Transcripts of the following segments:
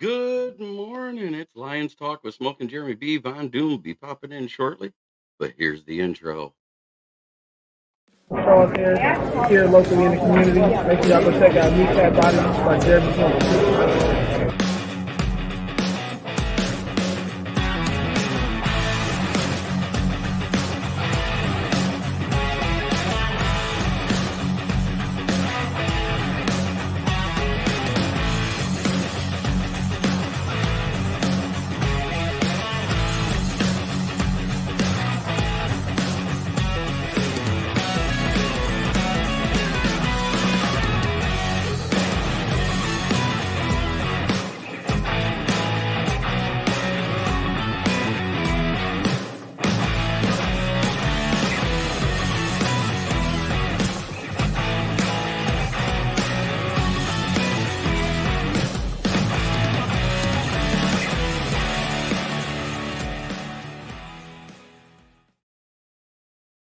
Good morning. It's Lions Talk with Smoking Jeremy B. Von Doom will be popping in shortly. But here's the intro. Show up here locally in the community. Make sure y'all go check out Meet That Body by Jeremy Smokin.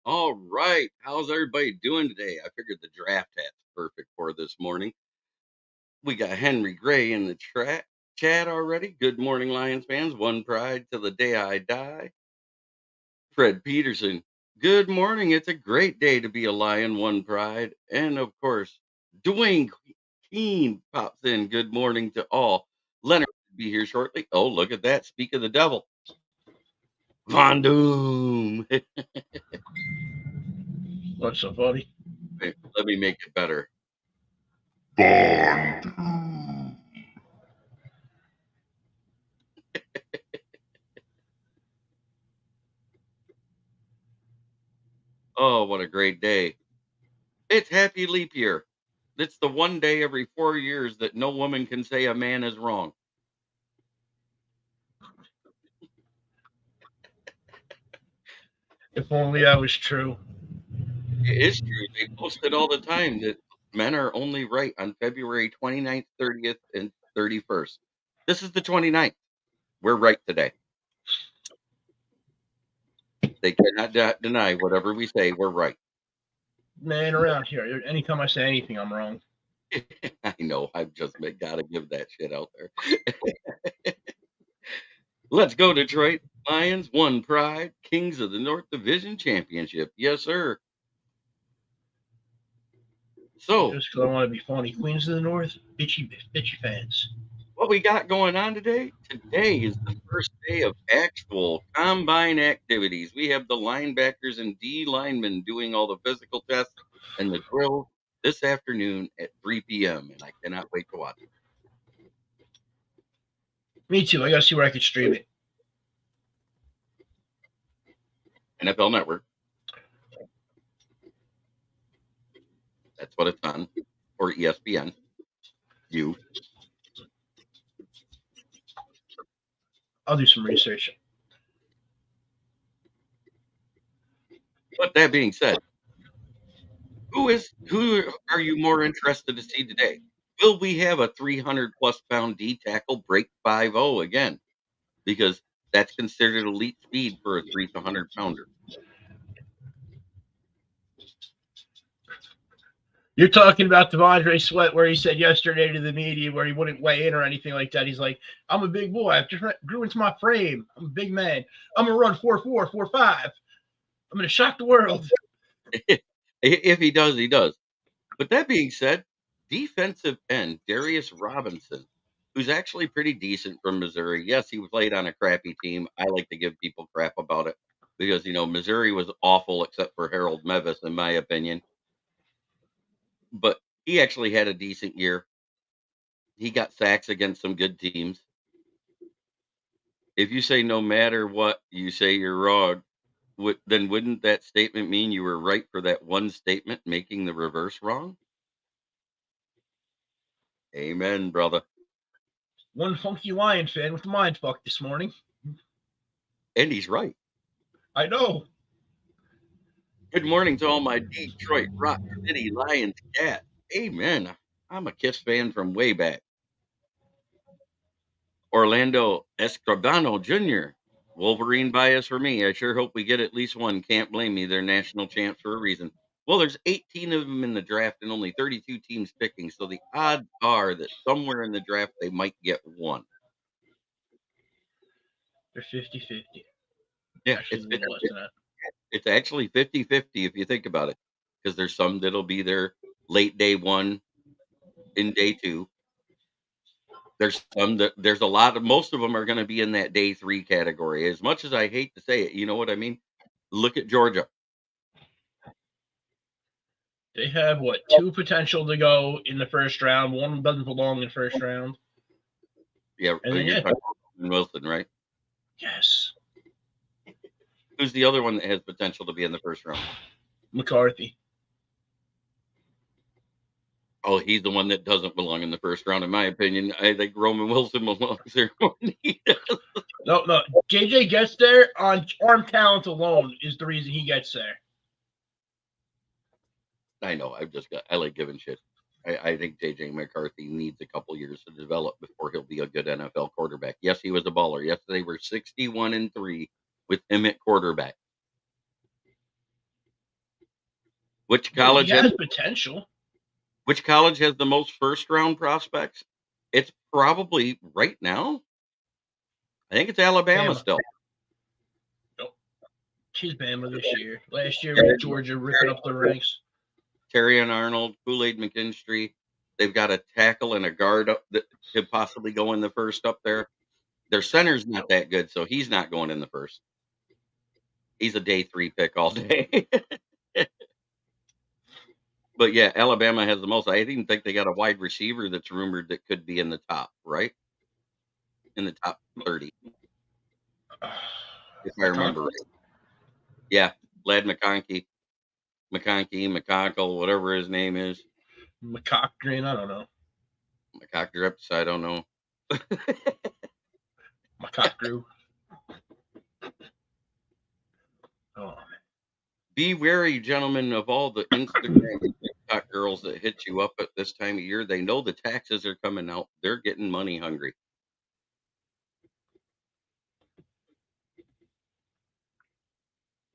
All right. How's everybody doing today? I figured the draft hat's perfect for this morning. We got Henry Gray in the chat already. Good morning, Lions fans. One pride till the day I die. Fred Peterson. Good morning. It's a great day to be a Lion, one pride. And of course, Dwayne Keen pops in. Good morning to all. Leonard will be here shortly. Oh, look at that. Speak of the devil. Von Doom. What's so funny? Let me make it better. Oh, what a great day. It's happy leap year. It's the one day every 4 years that no woman can say a man is wrong. If only that was true. It is true. They post it all the time that men are only right on February 29th, 30th, and 31st. This is the 29th. We're right today. They cannot deny whatever we say, we're right. Man, around here, anytime I say anything, I'm wrong. I know. I've just got to give that shit out there. Let's go, Detroit. Lions, one pride, Kings of the North Division Championship. Yes, sir. So, Just because I want to be funny. Queens of the North, bitchy fans. what we got going on today? Today is the first day of actual combine activities. We have the linebackers and D linemen doing all the physical tests and the drill this afternoon at 3 p.m. And I cannot wait to watch it. Me too. I got to see where I can stream it. NFL Network. That's what it's on. Or ESPN. You. I'll do some research. But that being said, who are you more interested to see today? Will we have a 300+ pound D tackle break 5-0 again? Because that's considered elite speed for a 300 pounder. You're talking about Devondre Sweat, where he said yesterday to the media where he wouldn't weigh in or anything like that. He's like, I'm a big boy. I just grew into my frame. I'm a big man. I'm going to run 4.4, 4.5. I'm going to shock the world. If he does, he does. But that being said, defensive end Darius Robinson, who's actually pretty decent from Missouri. Yes, he played on a crappy team. I like to give people crap about it because, Missouri was awful except for Harold Mevis, in my opinion. But he actually had a decent year. He got sacks against some good teams. If you say no matter what, you say you're wrong, then wouldn't that statement mean you were right for that one statement, making the reverse wrong? Amen, brother. One funky Lion fan with the mind fuck this morning. And he's right. I know. Good morning to all my Detroit Rock City Lions cats. Amen. I'm a Kiss fan from way back. Orlando Escribano Jr. Wolverine bias for me. I sure hope we get at least one. Can't blame me. They're national champs for a reason. Well, there's 18 of them in the draft and only 32 teams picking. So the odds are that somewhere in the draft they might get one. They're 50-50. Yeah, Actually, a little less than that. it's actually 50-50 if you think about it, because there's some that'll be there late day 1 in day 2. There's a lot of most of them are gonna be in that day 3 category. As much as I hate to say it, you know what I mean? Look at Georgia. They have what, 2 potential to go in the first round. One doesn't belong in the first round. Yeah, And then you're yeah, talking about Wilson, right? yes, Who's the other one that has potential to be in the first round? McCarthy. Oh, he's the one that doesn't belong in the first round, in my opinion. I think Roman Wilson belongs there more than he does. No. JJ gets there on arm talent alone is the reason he gets there. I know. I like giving shit. I think JJ McCarthy needs a couple years to develop before he'll be a good NFL quarterback. Yes, he was a baller. Yes, they were 61-3 with him at quarterback. Which Yeah, he college has has potential. which college has the most first round prospects? It's probably right now. I think it's Alabama Bama. still. Nope. She's Bama this year. Last year was Georgia ripping up the ranks. Terrion Arnold, Kool-Aid McKinstry. They've got a tackle and a guard up that could possibly go in the first up there. Their center's not that good, so he's not going in the first. He's a day 3 pick all day. But yeah, Alabama has the most. I even think they got a wide receiver that's rumored that could be in the top, right? In the top 30, if I remember McConkey? right. Yeah, Lad McConkey, whatever his name is. McCockrin, I don't know. McCockdrips, I don't know. McCockgrew. Oh, Be wary, gentlemen, of all the Instagram and TikTok girls that hit you up at this time of year. They know the taxes are coming out. They're getting money hungry.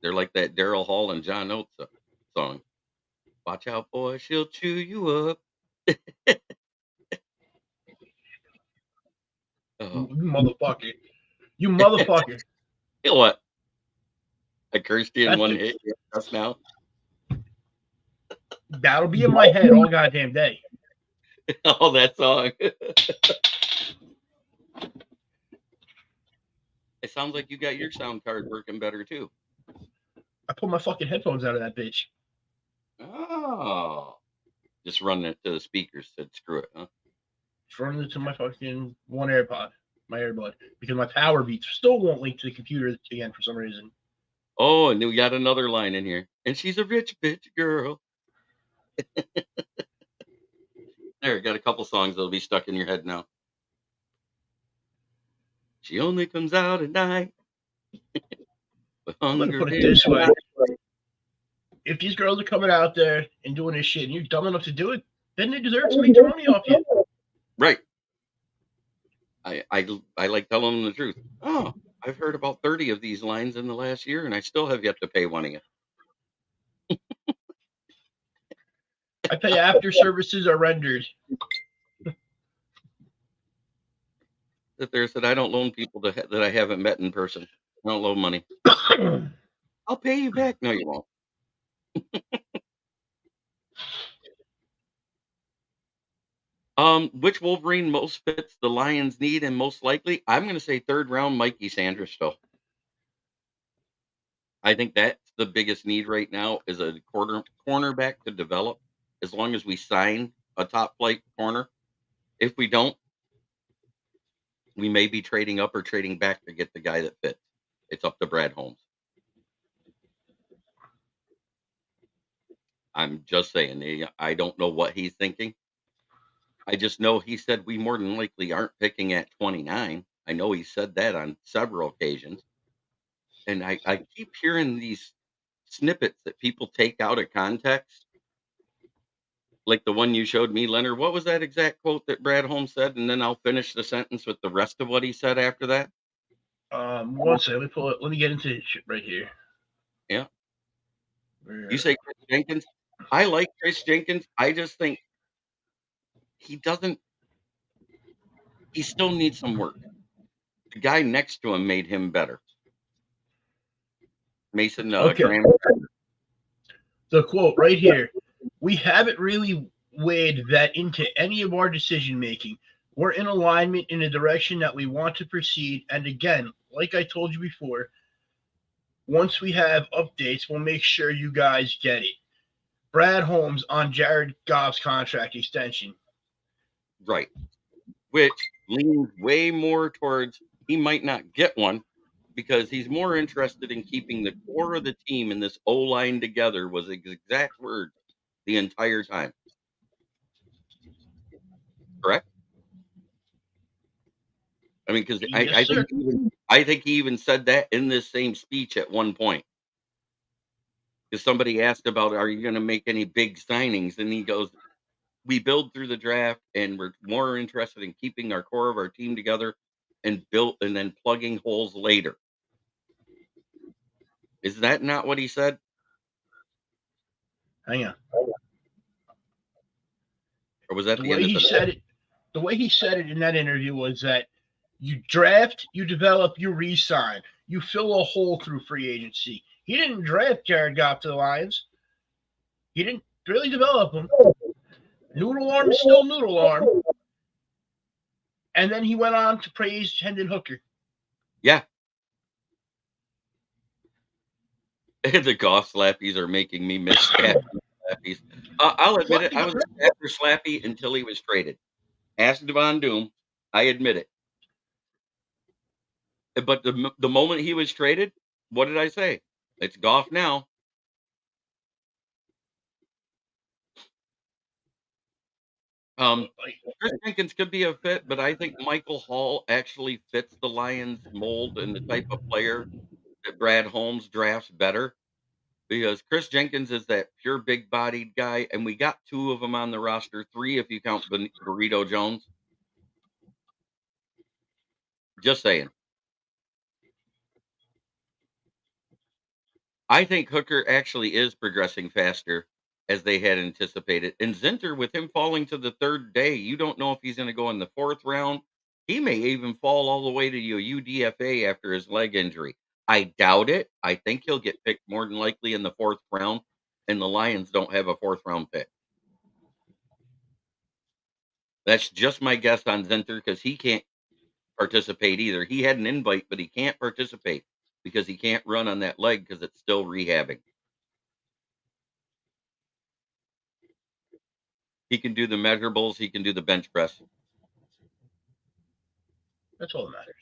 They're like that Daryl Hall and John Oates song. Watch out, boy, she'll chew you up. you Oh, motherfucker. You motherfucker. you know what? I cursed you in That's one the, hit just now. that'll be in my head all goddamn day. Oh, that song. It sounds like you got your sound card working better too. I pulled my fucking headphones out of that bitch. Oh, just running it to the speakers. Said screw it, huh? Just running it to my fucking one AirPod, my earbud, because my power beats still won't link to the computer again for some reason. Oh, and we got another line in here. And she's a rich bitch girl. There, got a couple songs that'll be stuck in your head now. She only comes out at night with I'm gonna hunger put it in this her way: eyes. if these girls are coming out there and doing this shit, and you're dumb enough to do it, then they deserve to make their money off you. Right. I like telling them the truth. Oh, I've heard about 30 of these lines in the last year, and I still have yet to pay one of you. I pay after services are rendered. That there said I don't loan people that I haven't met in person. I don't loan money. I'll pay you back. No, you won't. Which Wolverine most fits the Lions' need and most likely? I'm going to say third round, Mikey Sanders. Still, I think that's the biggest need right now is a cornerback to develop. As long as we sign a top flight corner, if we don't, we may be trading up or trading back to get the guy that fits. It's up to Brad Holmes. I'm just saying. I don't know what he's thinking. I just know he said we more than likely aren't picking at 29. I know he said that on several occasions. And I keep hearing these snippets that people take out of context, like the one you showed me, Leonard. What was that exact quote that Brad Holmes said? And then I'll finish the sentence with the rest of what he said after that. One second, let me pull it. Let me get into this shit right here. Yeah. You say Chris Jenkins. I like Chris Jenkins. I just think he doesn't, he still needs some work. The guy next to him made him better. Mason Okay. Graham. The quote right here: "We haven't really weighed that into any of our decision making. We're in alignment in a direction that we want to proceed. And again, like I told you before, once we have updates, we'll make sure you guys get it." Brad Holmes on Jared Goff's contract extension. Right. Which leans way more towards he might not get one because he's more interested in keeping the core of the team and this O-line together was his exact words the entire time. Correct? I mean, because Yes, sir. I think he even said that in this same speech at one point. Because somebody asked about, "Are you going to make any big signings?" And he goes, "We build through the draft, and we're more interested in keeping our core of our team together and built, and then plugging holes later." Is that not what he said, Hang on. or was that The the way end of he the? said it, the way he said it in that interview was that you draft, you develop, you re-sign, you fill a hole through free agency. He didn't draft Jared Goff to the Lions. He didn't really develop him. Noodle arm is still noodle arm. And then he went on to praise Hendon Hooker. Yeah, the golf slappies are making me miss Stafford slappies. I'll admit it. I was a Stafford slappy until he was traded. Ask Devon Doom. I admit it. But the moment he was traded, what did I say? It's golf now. Chris Jenkins could be a fit, but I think Michael Hall actually fits the Lions mold and the type of player that Brad Holmes drafts better because Chris Jenkins is that pure big bodied guy, and we got two of them on the roster, three if you count Burrito Jones. Just saying. I think Hooker actually is progressing faster as they had anticipated. And Zinter, with him falling to the third day, you don't know if he's going to go in the fourth round. He may even fall all the way to your UDFA after his leg injury. I doubt it. I think he'll get picked more than likely in the fourth round, and the Lions don't have a fourth round pick. That's just my guess on Zinter because he can't participate either. He had an invite, but he can't participate because he can't run on that leg because it's still rehabbing. He can do the measurables. He can do the bench press. That's all that matters.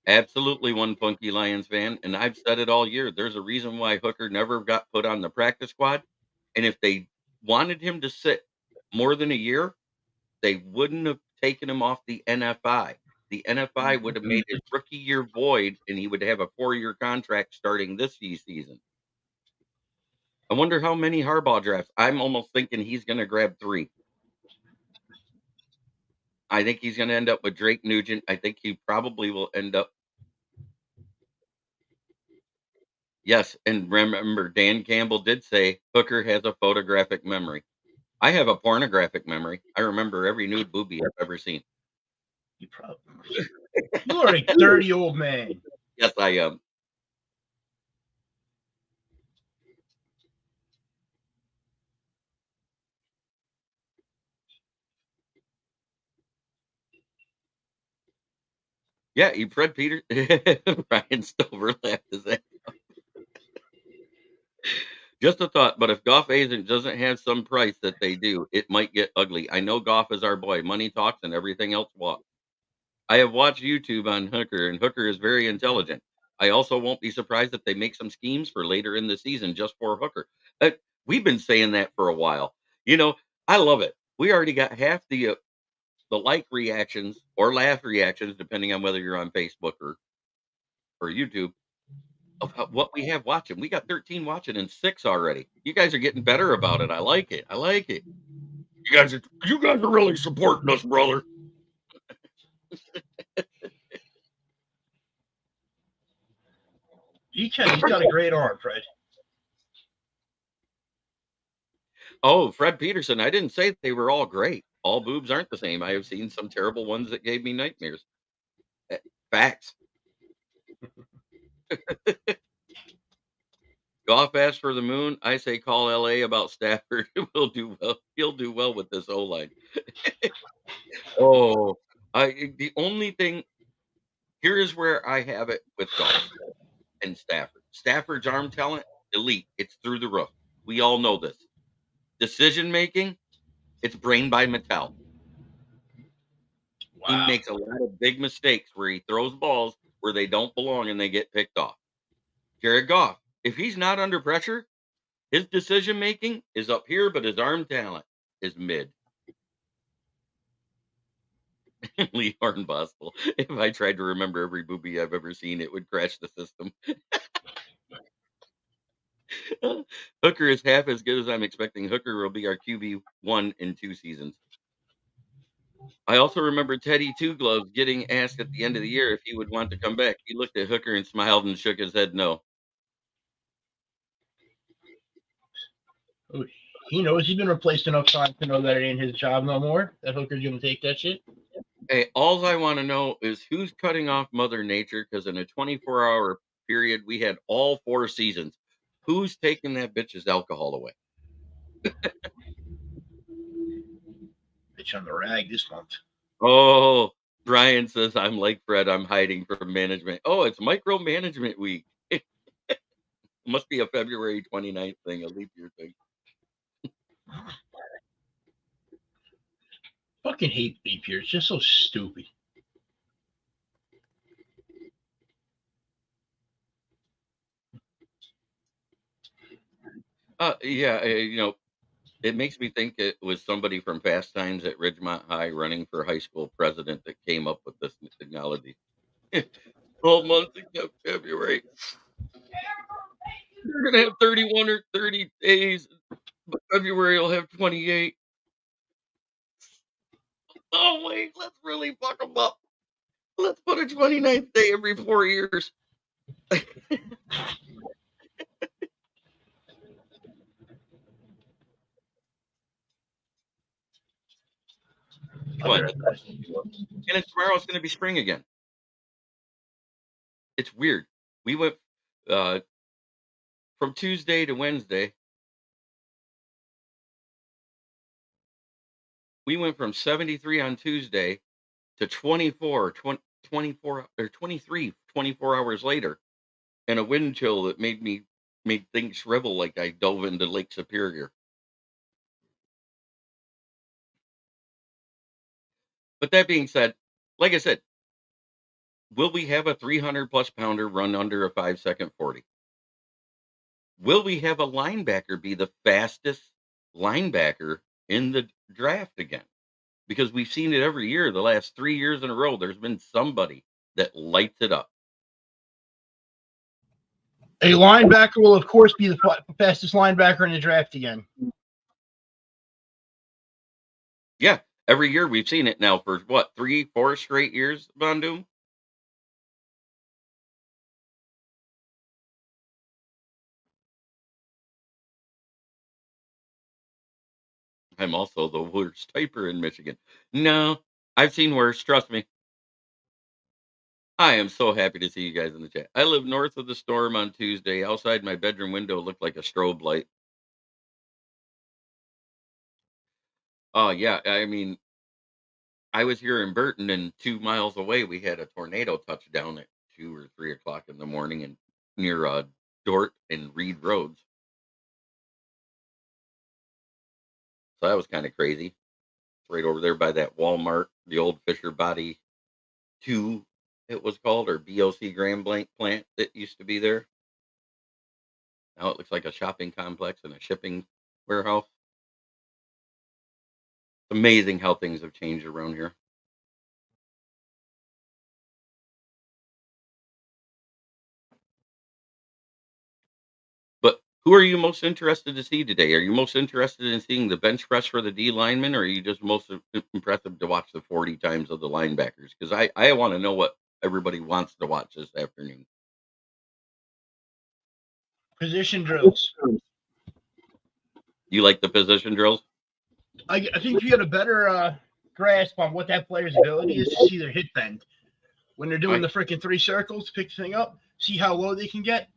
Absolutely one funky Lions fan, and I've said it all year. There's a reason why Hooker never got put on the practice squad, and if they wanted him to sit more than a year, they wouldn't have taken him off the NFI. The NFI would have made his rookie year void, and he would have a 4-year contract starting this season. I wonder how many Harbaugh drafts. I'm almost thinking he's going to grab 3. I think he's going to end up with Drake Nugent. I think he probably will end up. Yes, and remember, Dan Campbell did say Hooker has a photographic memory. I have a pornographic memory. I remember every nude boobie I've ever seen. You are a dirty old man. Yes, I am. Yeah, you Fred Peter. Ryan Stover laughed his ass off. Just a thought, but if Goff agent doesn't have some price that they do, it might get ugly. I know Goff is our boy. Money talks and everything else walks. I have watched YouTube on Hooker, and Hooker is very intelligent. I also won't be surprised if they make some schemes for later in the season just for Hooker. We've been saying that for a while. You know, I love it. We already got half the like reactions or laugh reactions, depending on whether you're on Facebook or YouTube, of what we have watching. We got 13 watching and 6 already. You guys are getting better about it. I like it. I like it. You guys are really supporting us, brother. He's got a great arm, Fred. Oh, Fred Peterson. I didn't say they were all great. all boobs aren't the same. I have seen some terrible ones that gave me nightmares. Eh, Facts. Goff asked for the moon. I say call LA about Stafford. We'll do well. He'll do well with this O line. Oh, the only thing here is where I have it with Goff and Stafford. Stafford's arm talent, elite. It's through the roof. We all know this. Decision making, it's brain by Mattel. He Wow. makes a lot of big mistakes where he throws balls where they don't belong and they get picked off. Jared Goff, if he's not under pressure, his decision making is up here, but his arm talent is mid. Lee Hornbostel. If I tried to remember every movie I've ever seen, it would crash the system. Hooker is half as good as I'm expecting. Hooker will be our QB1 in 2 seasons. I also remember Teddy Two Gloves getting asked at the end of the year if he would want to come back. He looked at Hooker and smiled and shook his head no. Oh, he knows he's been replaced enough times to know that it ain't his job no more. That Hooker's gonna take that shit. Hey, all I want to know is who's cutting off Mother Nature because in a 24-hour period, we had all 4 seasons. Who's taking that bitch's alcohol away? Bitch on the rag this month. Oh, Brian says, I'm like Fred. I'm hiding from management. Oh, it's micromanagement week. It must be a February 29th thing, a leap year thing. Fucking hate leap year. It's just so stupid. Yeah, it makes me think it was somebody from Fast Times at Ridgemont High running for high school president that came up with this technology. 12 months except February. They're gonna have 31 or 30 days, but February will have 28. Oh wait, let's really fuck them up. Let's put a 29th day every 4 years. Come on, and then tomorrow it's gonna be spring again. It's weird. We went uh, from Tuesday to Wednesday. We went from 73 on Tuesday to 24 or 23, 24 hours later, and a wind chill that made things shrivel like I dove into Lake Superior. But that being said, like I said, will we have a 300 plus pounder run under a 5-second 40? Will we have a linebacker be the fastest linebacker in the draft again? Because we've seen it every year, the last 3 years in a row, there's been somebody that lights it up. A linebacker will, of course, be the fastest linebacker in the draft again. Yeah, every year we've seen it now for what, 3, 4 straight years, Von Doom? I'm also the worst typer in Michigan. No, I've seen worse, trust me. I am so happy to see you guys in the chat. I live north of the storm on Tuesday. Outside my bedroom window looked like a strobe light. Oh, yeah. I mean, I was here in Burton, and 2 miles away, we had a tornado touchdown at 2 or 3 o'clock in the morning and near Dort and Reed Roads. So that was kind of crazy. It's right over there by that Walmart, the old Fisher Body 2, it was called, or BOC Grand Blank plant that used to be there. Now it looks like a shopping complex and a shipping warehouse. It's amazing how things have changed around here. But who are you most interested to see today? Are you most interested in seeing the bench press for the D lineman, or are you just most impressive to watch the 40 times of the linebackers? Because I want to know what everybody wants to watch this afternoon. Position drills. You like the position drills? I think if you had a better grasp on what that player's ability is, to see their hit bend when they're doing I the freaking three circles, pick the thing up, see how low they can get,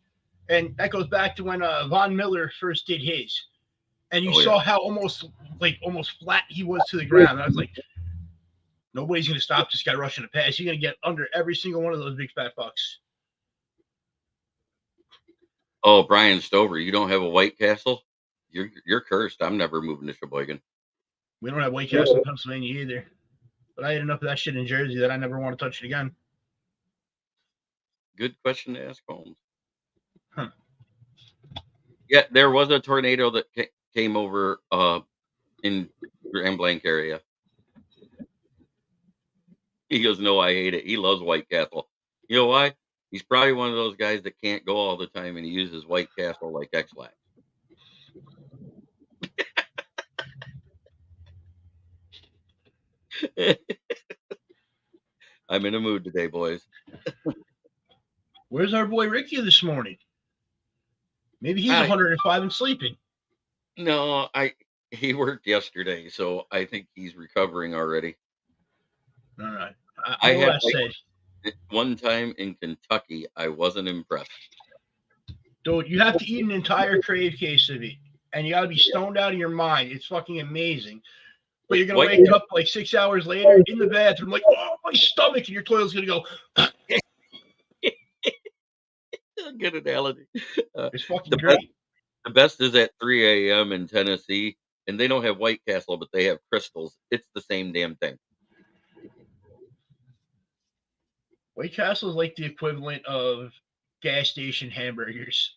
and that goes back to when Von Miller first did his, and you oh yeah. saw how almost flat he was to the ground. And I was like, nobody's going to stop this guy rushing the pass. He's going to get under every single one of those big fat bucks. Oh, Brian Stover, you don't have a White Castle? You're cursed. I'm never moving to Sheboygan. We don't have White Castle in Pennsylvania either. But I had enough of that shit in Jersey that I never want to touch it again. Good question to ask Holmes. Huh. Yeah, there was a tornado that came over in Grand Blanc area. He goes, no, I hate it. He loves White Castle. You know why? He's probably one of those guys that can't go all the time, and he uses White Castle like X-Lax. I'm in a mood today, boys. Where's our boy Ricky this morning? Maybe he's I 105 and sleeping. No, he worked yesterday, so I think he's recovering already. No, no. I I know had what I said. one time in Kentucky, I wasn't impressed. Dude, you have to eat an entire crave case of it, and you got to be stoned out of your mind. It's fucking amazing. But you're going to wake up like 6 hours later in the bathroom, like, oh, my stomach, and your toilet's going to go. Good analogy. It's fucking great. The best is at 3 a.m. in Tennessee, and they don't have White Castle, but they have Crystals. It's the same damn thing. White Castle is like the equivalent of gas station hamburgers.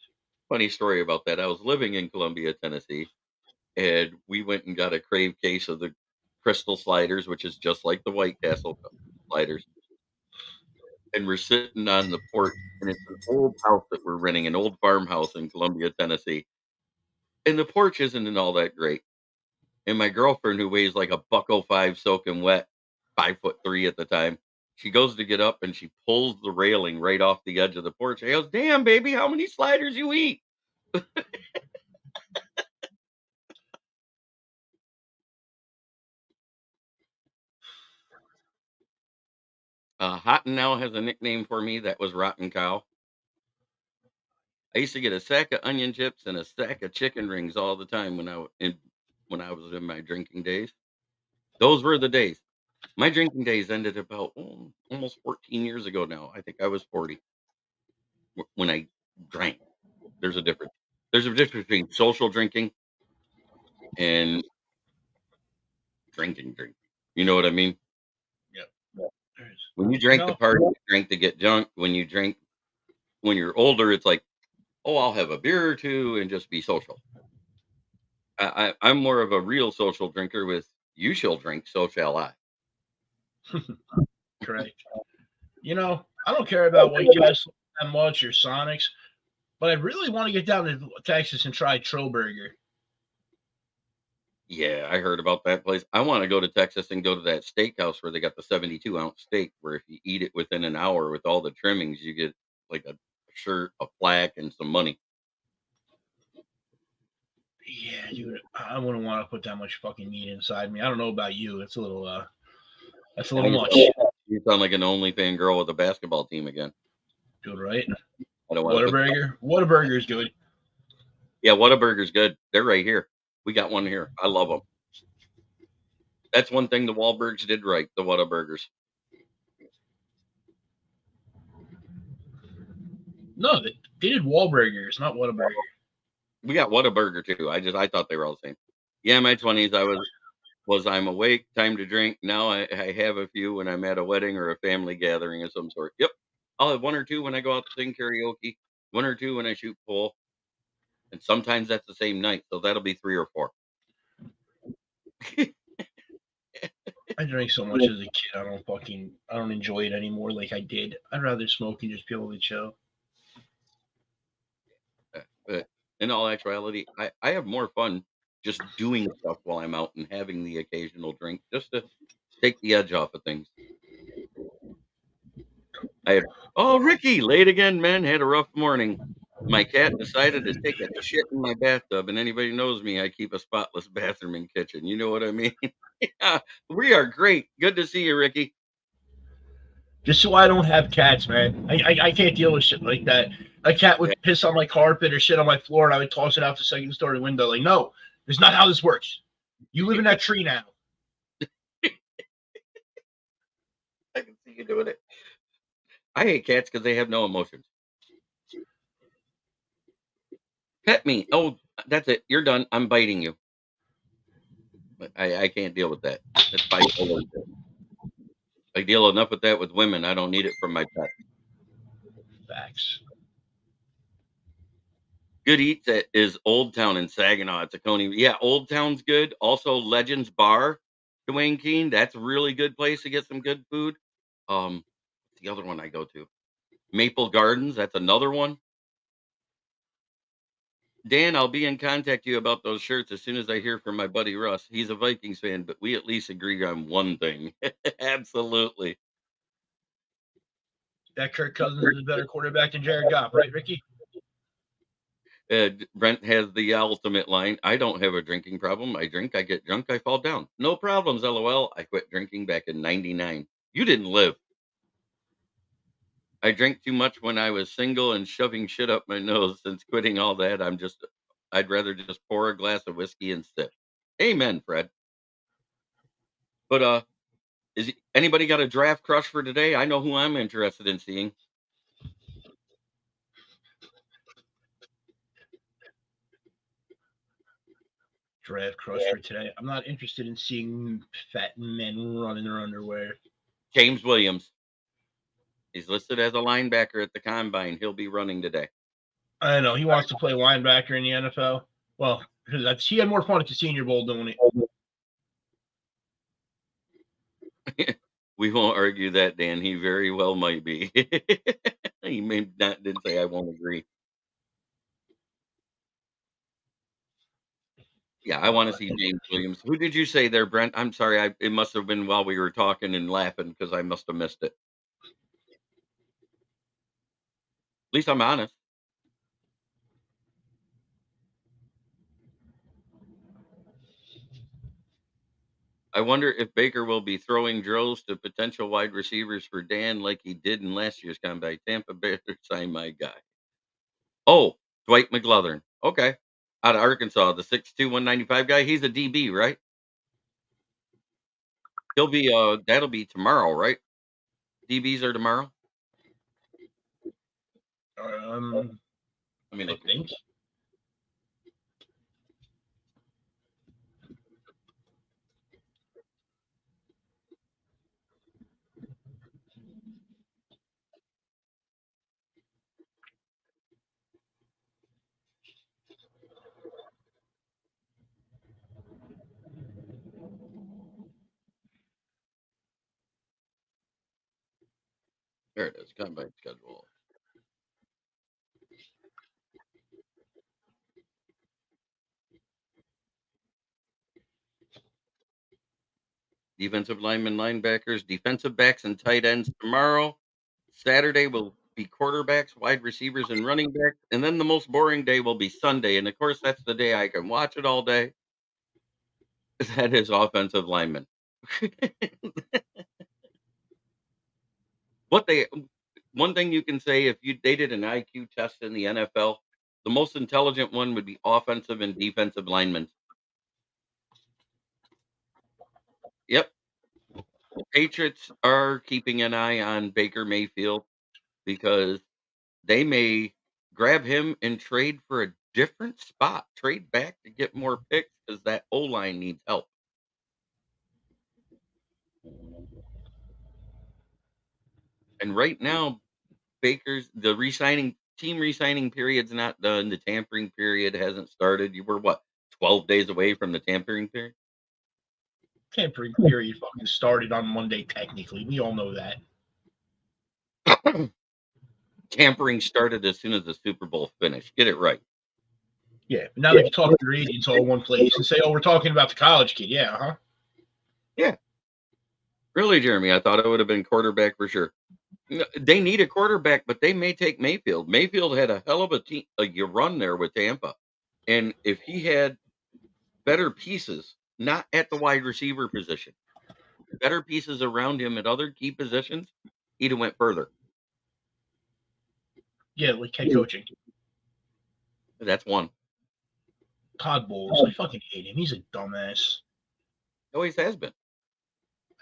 Funny story about that. I was living in Columbia, Tennessee, and we went and got a crave case of the Crystal sliders, which is just like the White Castle sliders. And we're sitting on the porch, and it's an old house that we're renting, an old farmhouse in Columbia, Tennessee. And the porch isn't all that great. And my girlfriend, who weighs like a buck 05 soaking wet, 5'3" at the time, she goes to get up and she pulls the railing right off the edge of the porch. I goes, "Damn, baby, how many sliders you eat?" Hot and Now has a nickname for me that was Rotten Cow. I used to get a sack of onion chips and a sack of chicken rings all the time when I was in my drinking days. Those were the days. My drinking days ended about almost 14 years ago now. I think I was 40 when I drank. There's a difference. There's a difference between social drinking and drinking. You know what I mean? Yep. When you drink to party, you drink to get drunk. When you drink, when you're older, it's like, oh, I'll have a beer or two and just be social. I'm more of a real social drinker with you shall drink, so shall I. Correct. I don't care about White Castle that much or Sonics, but I really want to get down to Texas and try Trollburger. Yeah, I heard about that place. I want to go to Texas and go to that steakhouse where they got the 72-ounce steak, where if you eat it within an hour with all the trimmings, you get like a shirt, a plaque, and some money. Yeah, dude, I wouldn't want to put that much fucking meat inside me. I don't know about you. It's a little that's a little much. You sound like an OnlyFans girl with a basketball team again. Dude, right? I don't want to. Whataburger is good. Yeah, Whataburger's good. They're right here. We got one here. I love them. That's one thing the Wahlbergs did right. The Whataburgers. No, they did Wahlburgers, not Whataburger. We got Whataburger too. I thought they were all the same. Yeah, my 20s. I'm awake. Time to drink. Now I have a few when I'm at a wedding or a family gathering of some sort. Yep, I'll have one or two when I go out to sing karaoke. One or two when I shoot pool. And sometimes that's the same night, so that'll be 3 or 4. I drank so much as a kid. I don't enjoy it anymore like I did. I'd rather smoke and just be able to chill. But in all actuality, I have more fun just doing stuff while I'm out and having the occasional drink just to take the edge off of things. I had, oh, Ricky, late again, man. Had a rough morning. My cat decided to take a shit in my bathtub, and anybody knows me, I keep a spotless bathroom and kitchen. You know what I mean? Yeah, we are great. Good to see you, Ricky. Just so I don't have cats, man. I can't deal with shit like that. A cat Yeah. would piss on my carpet or shit on my floor, and I would toss it out the second story window. Like, no, that's not how this works. You live in that tree now. I can see you doing it. I hate cats because they have no emotions. Pet me. Oh, that's it. You're done. I'm biting you. But I can't deal with that. That's bipolar. I deal enough with that with women. I don't need it from my pet. Facts. Good eats at is Old Town in Saginaw. It's a Coney. Yeah, Old Town's good. Also, Legends Bar, Dwayne Keene. That's a really good place to get some good food. What's the other one I go to? Maple Gardens. That's another one. Dan, I'll be in contact you about those shirts as soon as I hear from my buddy Russ. He's a Vikings fan, but we at least agree on one thing. Absolutely. That Kirk Cousins is a better quarterback than Jared Goff, right, Ricky? Brent has the ultimate line. I don't have a drinking problem. I drink, I get drunk, I fall down. No problems, lol. I quit drinking back in 99. You didn't live. I drank too much when I was single and shoving shit up my nose. Since quitting all that, I'd rather just pour a glass of whiskey and sip. Amen, Fred. But, anybody got a draft crush for today? I know who I'm interested in seeing. Draft crush for today. I'm not interested in seeing fat men run in their underwear. James Williams. He's listed as a linebacker at the combine. He'll be running today. I know he wants to play linebacker in the NFL. Well, because he had more fun at the Senior Bowl doing it. We won't argue that, Dan. He very well might be. He may not didn't say I won't agree. Yeah, I want to see James Williams. Who did you say there, Brent? I'm sorry. It must have been while we were talking and laughing because I must have missed it. At least I'm honest. I wonder if Baker will be throwing drills to potential wide receivers for Dan like he did in last year's combine. Tampa Bears, I'm my guy. Oh, Dwight McGlothern. Okay. Out of Arkansas, the 6'2", 195 guy. He's a DB, right? He'll be that'll be tomorrow, right? DBs are tomorrow. Let me I look. think. There it is. Combine schedule. Defensive linemen, linebackers, defensive backs, and tight ends tomorrow. Saturday will be quarterbacks, wide receivers, and running backs. And then the most boring day will be Sunday. And of course, that's the day I can watch it all day. That is offensive linemen. What they one thing you can say if they did an IQ test in the NFL, the most intelligent one would be offensive and defensive linemen. Yep. Patriots are keeping an eye on Baker Mayfield because they may grab him and trade for a different spot, trade back to get more picks because that O line needs help. And right now, the resigning team resigning period's not done. The tampering period hasn't started. You were what, 12 days away from the tampering period? Tampering period fucking started on Monday, technically. We all know that. Tampering started as soon as the Super Bowl finished. Get it right. Yeah, but now they can talk to their agents all in one place and say, "Oh, we're talking about the college kid." Yeah, Yeah. Really, Jeremy? I thought it would have been quarterback for sure. They need a quarterback, but they may take Mayfield. Mayfield had a hell of a run there with Tampa, and if he had better pieces, not at the wide receiver position, better pieces around him at other key positions, he'd have went further. Yeah, like head coaching. That's one. Todd Bowles. I fucking hate him. He's a dumbass. Always has been.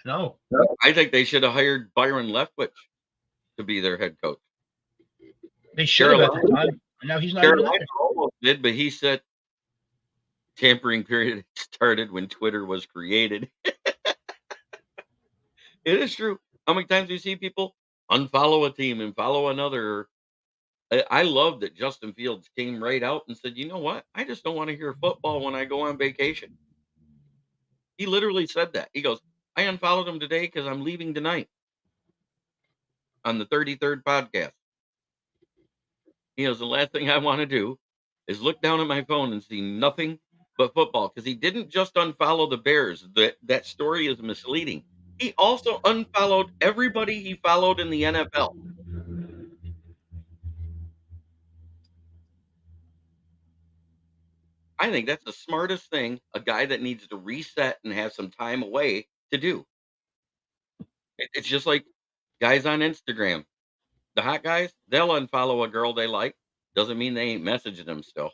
No. I think they should have hired Byron Leftwich to be their head coach. They should have at the time. And now he's not even Carolina there. almost did, but he said tampering period started when Twitter was created. It is true. How many times do you see people unfollow a team and follow another? I love that Justin Fields came right out and said, "You know what? I just don't want to hear football when I go on vacation." He literally said that. He goes, "I unfollowed him today because I'm leaving tonight on the 33rd podcast." He goes, "The last thing I want to do is look down at my phone and see nothing but football." Because he didn't just unfollow the Bears. That story is misleading. He also unfollowed everybody he followed in the NFL. I think that's the smartest thing a guy that needs to reset and have some time away to do. It's just like guys on Instagram. The hot guys, they'll unfollow a girl they like. Doesn't mean they ain't messaging them still.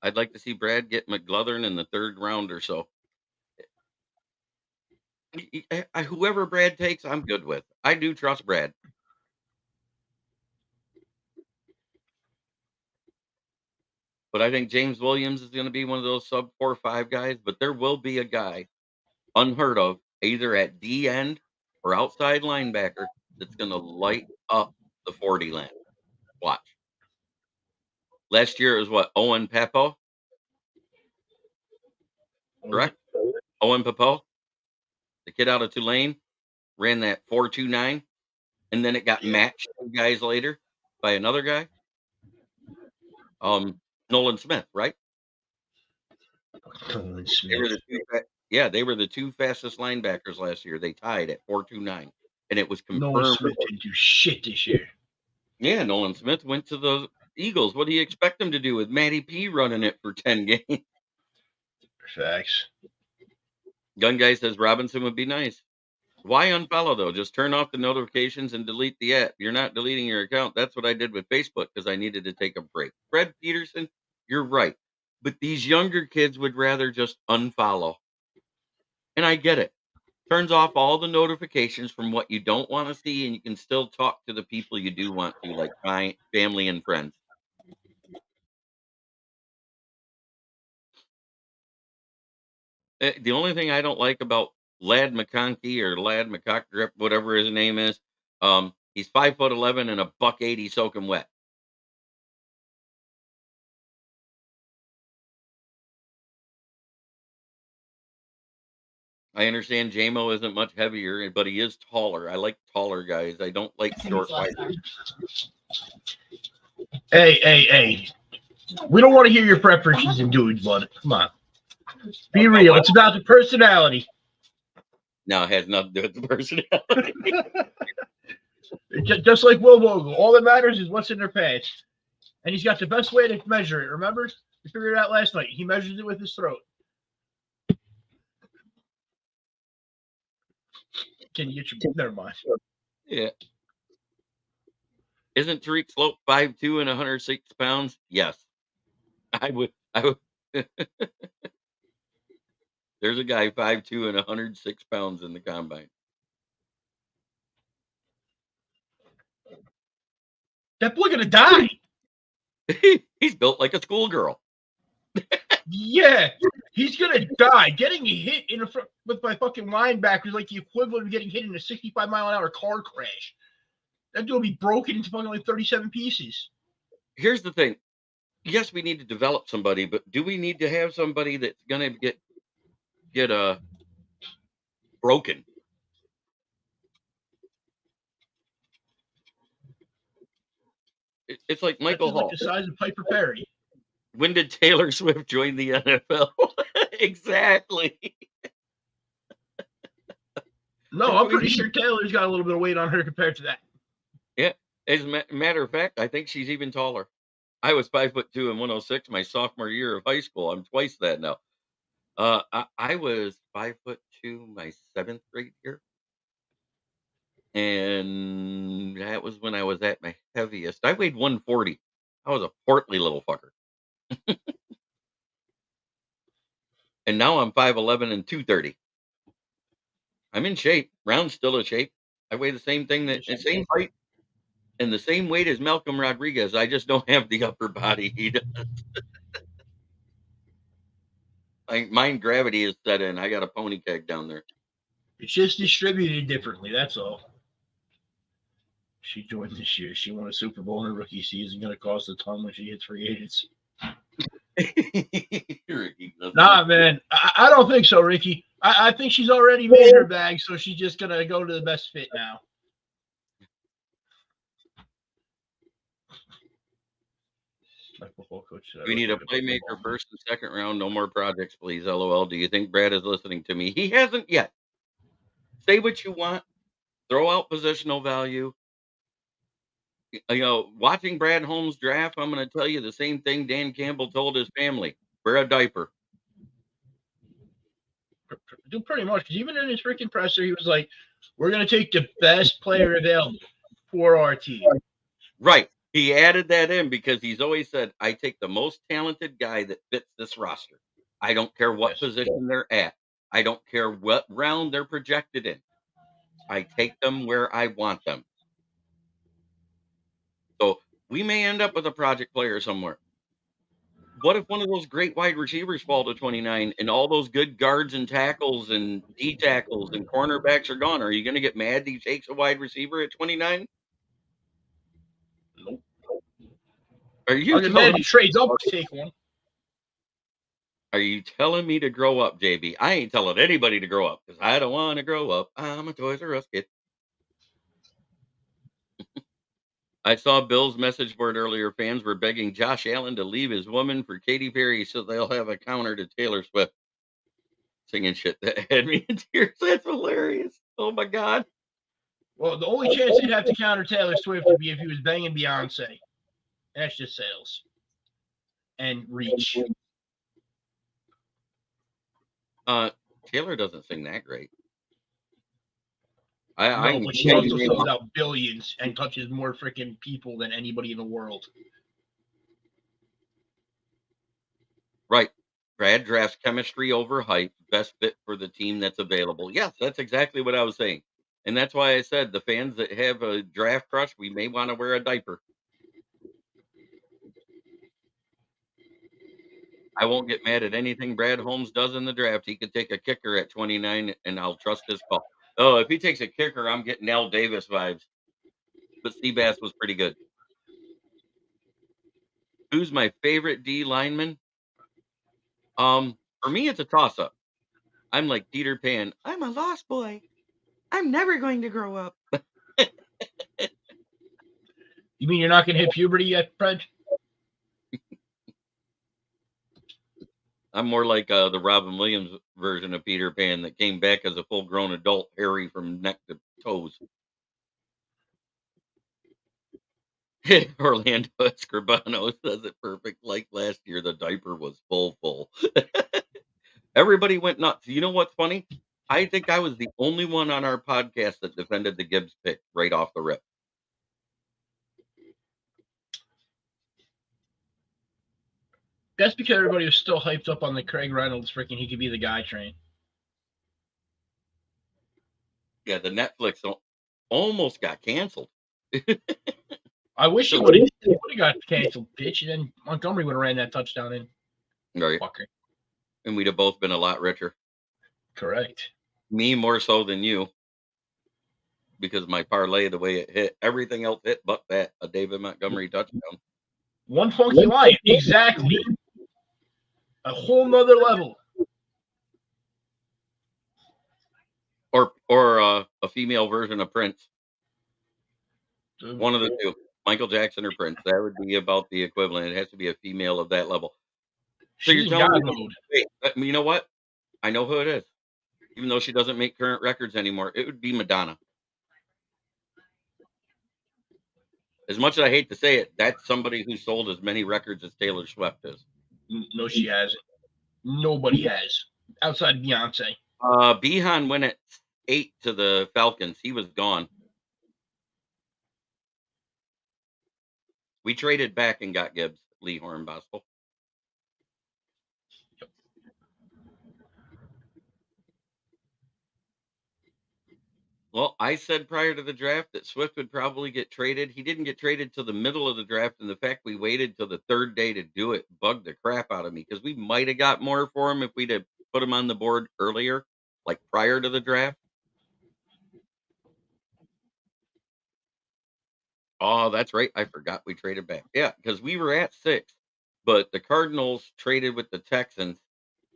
I'd like to see Brad get McGlothern in the 3rd round or so. Whoever Brad takes, I'm good with. I do trust Brad. But I think James Williams is going to be one of those sub 4-5 guys. But there will be a guy unheard of, either at D end or outside linebacker, that's going to light up the 40 land. Watch. Last year it was what? Owen Papo, correct? Owen Papo, the kid out of Tulane, ran that 4.29, and then it got matched 2 guys later by another guy. Nolan Smith, right? Nolan They were Smith. they were the 2 fastest linebackers last year. They tied at 4.29, and it was Nolan confirmed. Smith didn't do shit this year. Yeah, Nolan Smith went to the Eagles. What do you expect him to do with Matty P running it for 10 games? Facts. Gun guy says Robinson would be nice. Why unfollow though? Just turn off the notifications and delete the app. You're not deleting your account. That's what I did with Facebook because I needed to take a break. Fred Peterson, you're right. But these younger kids would rather just unfollow. And I get it. Turns off all the notifications from what you don't want to see, and you can still talk to the people you do want to, like my family and friends. The only thing I don't like about Lad McConkey or Lad McCockgrip, whatever his name is, he's 5'11" and a $180 soaking wet. I understand JMO isn't much heavier, but he is taller. I like taller guys. I don't like short wide. Hey. We don't want to hear your preferences in dudes, bud. Come on. Be real. It's about the personality. No, it has nothing to do with the personality. Just like Will Vogel. All that matters is what's in their past. And he's got the best way to measure it. Remember? We figured it out last night. He measures it with his throat. Can you get your... Never mind. Yeah. Isn't Tariq Slope 5'2" and 106 pounds? Yes. I would. There's a guy 5'2" and 106 pounds in the combine. That boy gonna die. He's built like a schoolgirl. Yeah, he's gonna die. Getting hit in the front with my fucking linebacker is like the equivalent of getting hit in a 65-mile-an-hour car crash. That dude will be broken into fucking like 37 pieces. Here's the thing. Yes, we need to develop somebody, but do we need to have somebody that's gonna get broken? It's like Michael That's like Hall. the size of Piper Perry. When did Taylor Swift join the NFL? Exactly. No, I'm pretty sure Taylor's got a little bit of weight on her compared to that. Yeah. As a matter of fact, I think she's even taller. I was 5'2" and 106 my sophomore year of high school. I'm twice that now. I was 5'2" my 7th grade year, and that was when I was at my heaviest. I weighed 140. I was a portly little fucker, and now I'm 5'11" and 230. I'm in shape. Round's still in shape. I weigh the same thing the same height and the same weight as Malcolm Rodriguez. I just don't have the upper body he does. Mine gravity is set in. I got a pony keg down there. It's just distributed differently. That's all. She joined this year. She won a Super Bowl in her rookie season. Going to cost a ton when she hits free agents. Ricky, Nah, man. I don't think so, Ricky. I think she's already made her bag, so she's just going to go to the best fit now. My football coach said we need a playmaker first and second round. No more projects, please. LOL. Do you think Brad is listening to me? He hasn't yet. Say what you want. Throw out positional value. Watching Brad Holmes draft, I'm going to tell you the same thing Dan Campbell told his family: wear a diaper. Do pretty much, because even in his freaking presser, he was like, "We're going to take the best player available for our team." Right. He added that in because he's always said, I take the most talented guy that fits this roster. I don't care what position they're at. I don't care what round they're projected in. I take them where I want them. So we may end up with a project player somewhere. What if one of those great wide receivers fall to 29 and all those good guards and tackles and D tackles and cornerbacks are gone? Are you going to get mad that he takes a wide receiver at 29? Nope. Are you I'll get mad if he trades up to take one. Are you telling me to grow up, JB? I ain't telling anybody to grow up because I don't want to grow up. I'm a Toys R Us kid. I saw Bill's message board earlier. Fans were begging Josh Allen to leave his woman for Katy Perry so they'll have a counter to Taylor Swift. Singing shit that had me in tears. That's hilarious. Oh my God. Well, the only chance he'd have to counter Taylor Swift would be if he was banging Beyonce. That's just sales and reach. Taylor doesn't sing that great. No, but she also sells out billions and touches more freaking people than anybody in the world. Right. Brad drafts chemistry over hype, best fit for the team that's available. Yes, that's exactly what I was saying. And that's why I said the fans that have a draft crush, we may want to wear a diaper. I won't get mad at anything Brad Holmes does in the draft. He could take a kicker at 29 and I'll trust his call. Oh, if he takes a kicker, I'm getting Al Davis vibes. But Seabass was pretty good. Who's my favorite D lineman? For me, it's a toss up. I'm like Peter Pan. I'm a lost boy. I'm never going to grow up. You mean you're not going to hit puberty yet, Fred? I'm more like the Robin Williams version of Peter Pan that came back as a full grown adult, hairy from neck to toes. Orlando Escribano says it perfect. Like last year, the diaper was full. Everybody went nuts. You know what's funny? I think I was the only one on our podcast that defended the Gibbs pick right off the rip. That's because everybody was still hyped up on the Craig Reynolds freaking he could be the guy train. Yeah, the Netflix almost got canceled. I wish he would have got canceled, bitch, and then Montgomery would have ran that touchdown in. Right. Fucker. And we'd have both been a lot richer. Correct. Me more so than you. Because my parlay, the way it hit, everything else hit but that, a David Montgomery touchdown. One funky line. Exactly. A whole nother level. Or a female version of Prince. One of the two. Michael Jackson or Prince. That would be about the equivalent. It has to be a female of that level. So you're She's in telling God me mode. wait, you know what? I know who it is. Even though she doesn't make current records anymore, it would be Madonna. As much as I hate to say it, that's somebody who sold as many records as Taylor Swift is. No, she hasn't. Nobody has outside Beyonce. Behan went at 8 to the Falcons. He was gone. We traded back and got Gibbs, Lee Hornbostel. Well, I said prior to the draft that Swift would probably get traded. He didn't get traded till the middle of the draft, and the fact we waited till the third day to do it bugged the crap out of me because we might have got more for him if we'd have put him on the board earlier, like prior to the draft. Oh, that's right. I forgot we traded back. Yeah, because we were at 6, but the Cardinals traded with the Texans,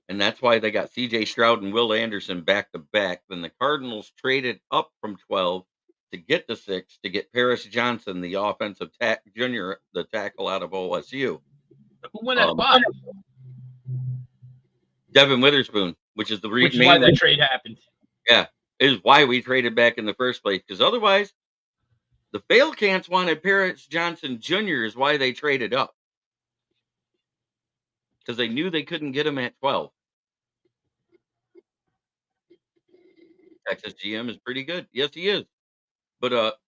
and that's why they got CJ Stroud and Will Anderson back to back. Then the Cardinals traded up from 12 to get to 6 to get Paris Johnson, the offensive junior, the tackle out of OSU. Who went at Um, 5? Devin Witherspoon, which is the Which is main why that reason. trade happened. Yeah, is why we traded back in the first place. Because otherwise, the fail cants wanted Paris Johnson Jr. is why they traded up. Because they knew they couldn't get him at 12. Texas GM is pretty good. Yes, he is. But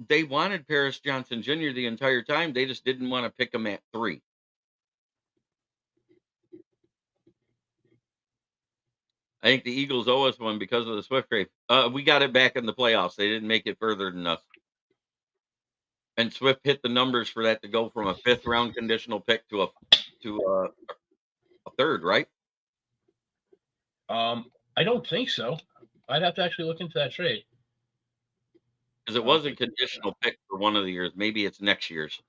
they wanted Paris Johnson Jr. the entire time. They just didn't want to pick him at 3. I think the Eagles owe us one because of the Swift trade. We got it back in the playoffs. They didn't make it further than us. And Swift hit the numbers for that to go from a 5th round conditional pick to a third, right? I don't think so. I'd have to actually look into that trade. Because it was a conditional pick for one of the years. Maybe it's next year's.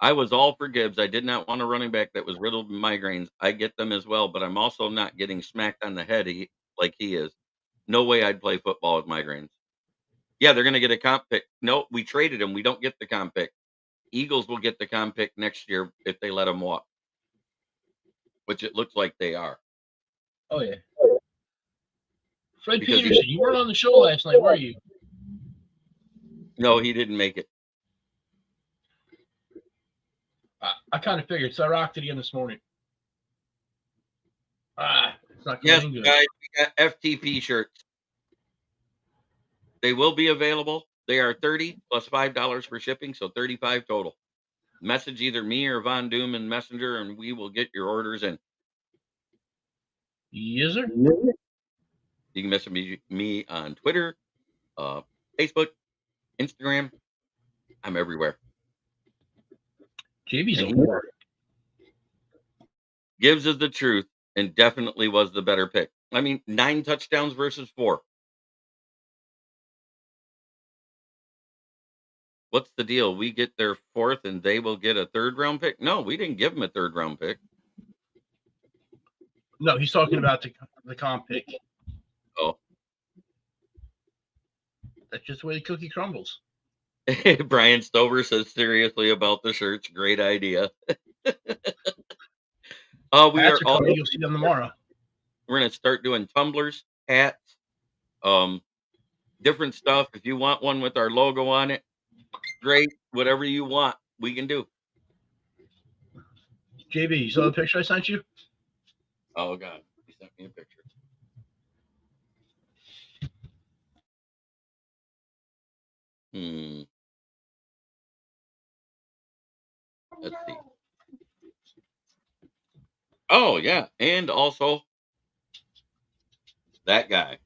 I was all for Gibbs. I did not want a running back that was riddled with migraines. I get them as well, but I'm also not getting smacked on the head like he is. No way I'd play football with migraines. Yeah, they're going to get a comp pick. No, we traded him. We don't get the comp pick. Eagles will get the comp pick next year if they let him walk, which it looks like they are. Oh, yeah. Fred Because Peterson, you weren't on the show last night, were you? No, he didn't make it. I kind of figured, so I rocked it again this morning. It's not Yes, coming good. guys, we got FTP shirts. They will be available. They are $30 plus $5 for shipping, so $35 total. Message either me or Von Doom in Messenger, and we will get your orders in. Yes, sir. You can message me on Twitter, Facebook, Instagram. I'm everywhere. JB's And over. Gibbs is the truth and definitely was the better pick. I mean, 9 touchdowns versus 4. What's the deal? We get their 4th and they will get a 3rd round pick? No, we didn't give them a 3rd round pick. No, he's talking about the comp pick. Oh. That's just the way the cookie crumbles. Brian Stover says seriously about the shirts. Great idea. We Hats are are all, coming. You'll see them tomorrow. we're going to start doing tumblers, hats, different stuff. If you want one with our logo on it, great. Whatever you want, we can do. JB, you saw the picture I sent you? Oh, God. He sent me a picture. Let's see. Oh, yeah. And also that guy.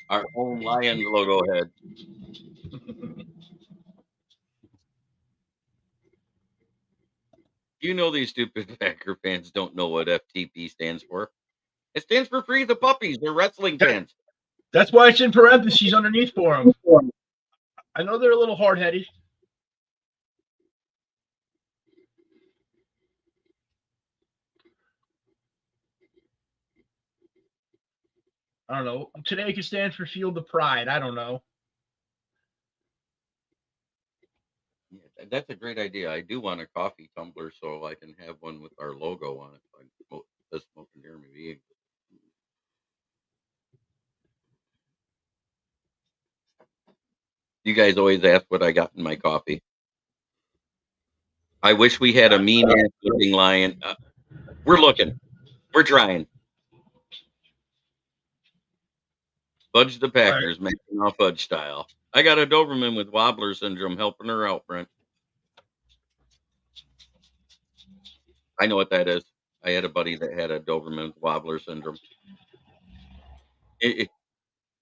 Our own Lions logo head. You know these stupid Packer fans don't know what FTP stands for. It stands for Free the Puppies. They're wrestling fans. That's why it's in parentheses underneath for them. I know they're a little hard-headed. I don't know. Today it could stand for Field of Pride. I don't know. Yeah, that's a great idea. I do want a coffee tumbler so I can have one with our logo on it. Like the smoking here, maybe. You guys always ask what I got in my coffee. I wish we had a mean ass looking lion. We're looking. We're trying. Fudge the All right. Packers, making off fudge style. I got a Doberman with wobbler syndrome helping her out, Brent. I know what that is. I had a buddy that had a Doberman with wobbler syndrome. It,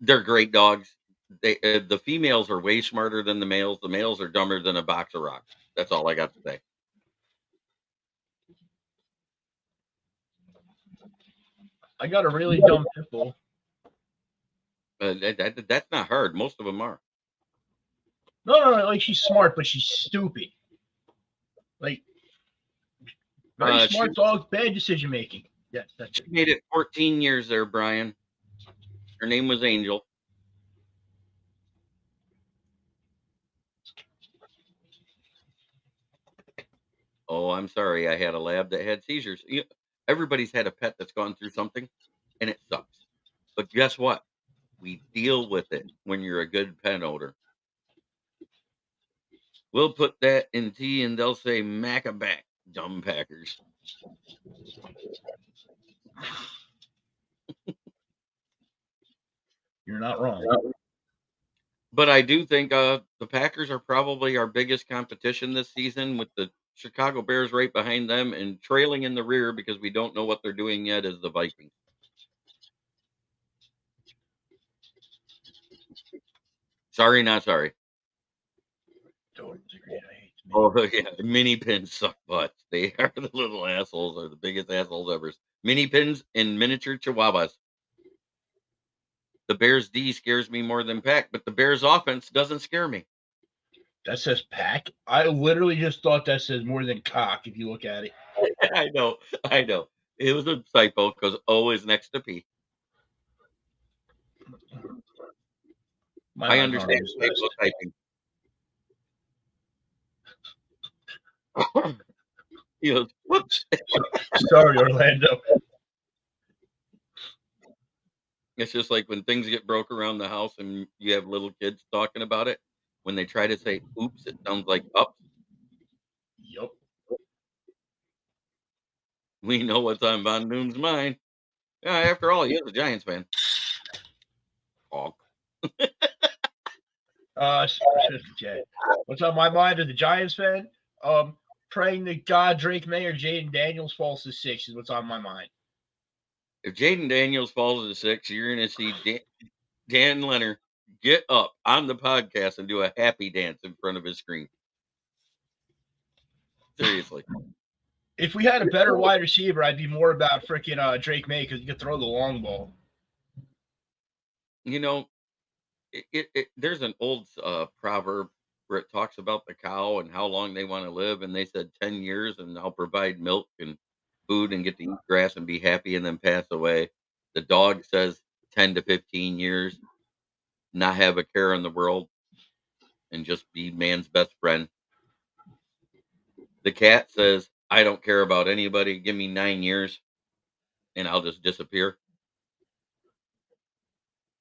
they're great dogs. The females are way smarter than the males. The males are dumber than a box of rocks. That's all I got to say. I got a really dumb pit bull. That's not hard. Most of them are. No. Like she's smart, but she's stupid. Like very She smart dog, bad decision making. Yes, that's she it. made it 14 years there, Brian. Her name was Angel. Oh, I'm sorry. I had a lab that had seizures. Everybody's had a pet that's gone through something, and it sucks. But guess what? We deal with it when you're a good pet owner. We'll put that in tea, and they'll say "mac a back, dumb Packers." You're not wrong. But I do think the Packers are probably our biggest competition this season, with the Chicago Bears right behind them, and trailing in the rear because we don't know what they're doing yet is the Vikings. Sorry, not sorry. Don't agree. I hate me. Oh yeah, mini pins suck butts. They are the little assholes, are the biggest assholes ever. Mini pins and miniature chihuahuas. The Bears D scares me more than Pack, but the Bears offense doesn't scare me. That says pack. I literally just thought that says more than cock if you look at it. I know, I know. It was a typo because O is next to P. My I Arnold understand is best. typo typing. He goes, whoops. Sorry, Orlando. It's just like when things get broke around the house and you have little kids talking about it. When they try to say oops, it sounds like ups. Yup. We know what's on Von Noon's mind. Yeah, after all, he is a Giants fan. Oh, What's on my mind as a Giants fan? Um, Praying to God Drake May or Jaden Daniels falls to 6 is what's on my mind. if Jaden Daniels falls to 6, you're going to see Dan Leonard get up on the podcast and do a happy dance in front of his screen. Seriously. If we had a better wide receiver, I'd be more about freaking Drake May because he could throw the long ball. You know, there's an old proverb where it talks about the cow and how long they want to live. And they said 10 years and I'll provide milk and food and get to eat grass and be happy and then pass away. The dog says 10 to 15 years, not have a care in the world and just be man's best friend. The cat says, I don't care about anybody. Give me 9 years and I'll just disappear.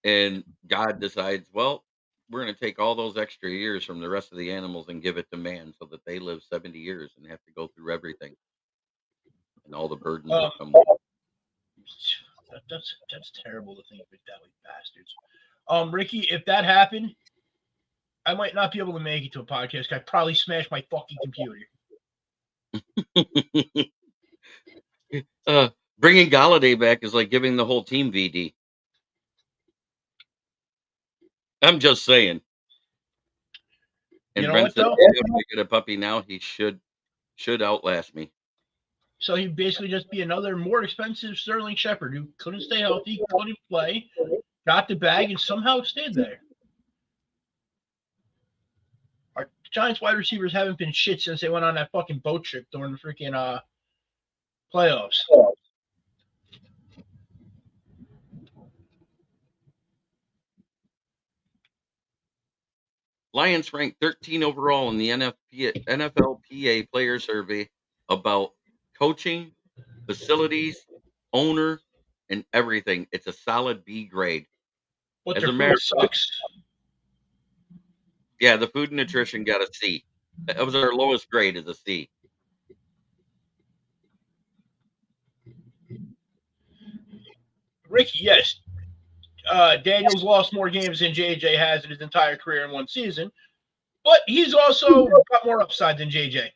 And God decides, well, we're going to take all those extra years from the rest of the animals and give it to man so that they live 70 years and have to go through everything and all the burdens Um, that come with it. that's terrible to think of it that way, bastards. Ricky, if that happened, I might not be able to make it to a podcast. I'd probably smash my fucking computer. Bringing Galladay back is like giving the whole team VD. I'm just saying. You And know Brent what said, though? if I get a puppy now, he should outlast me. So he'd basically just be another more expensive Sterling Shepherd who couldn't stay healthy, couldn't play, got the bag, and somehow stayed there. Our Giants wide receivers haven't been shit since they went on that fucking boat trip during the freaking playoffs. Lions ranked 13 overall in the NFLPA player survey about coaching, facilities, owner, and everything. It's a solid B grade. But As their a food matter of fact, sucks. yeah, the food and nutrition got a C. That was our lowest grade is a C. Ricky, yes, Daniels lost more games than JJ has in his entire career in one season, but he's also got more upside than JJ,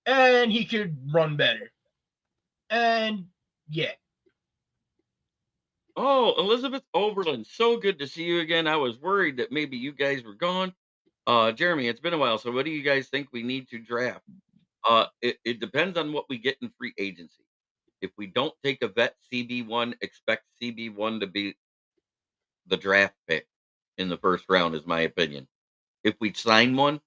and he could run better. And yeah, Oh, Elizabeth Oberlin, so good to see you again. I was worried that maybe you guys were gone. Jeremy, it's been a while. So what do you guys think we need to draft? It depends on what we get in free agency. If we don't take a vet CB1, expect CB1 to be the draft pick in the first round, is my opinion. If we sign one,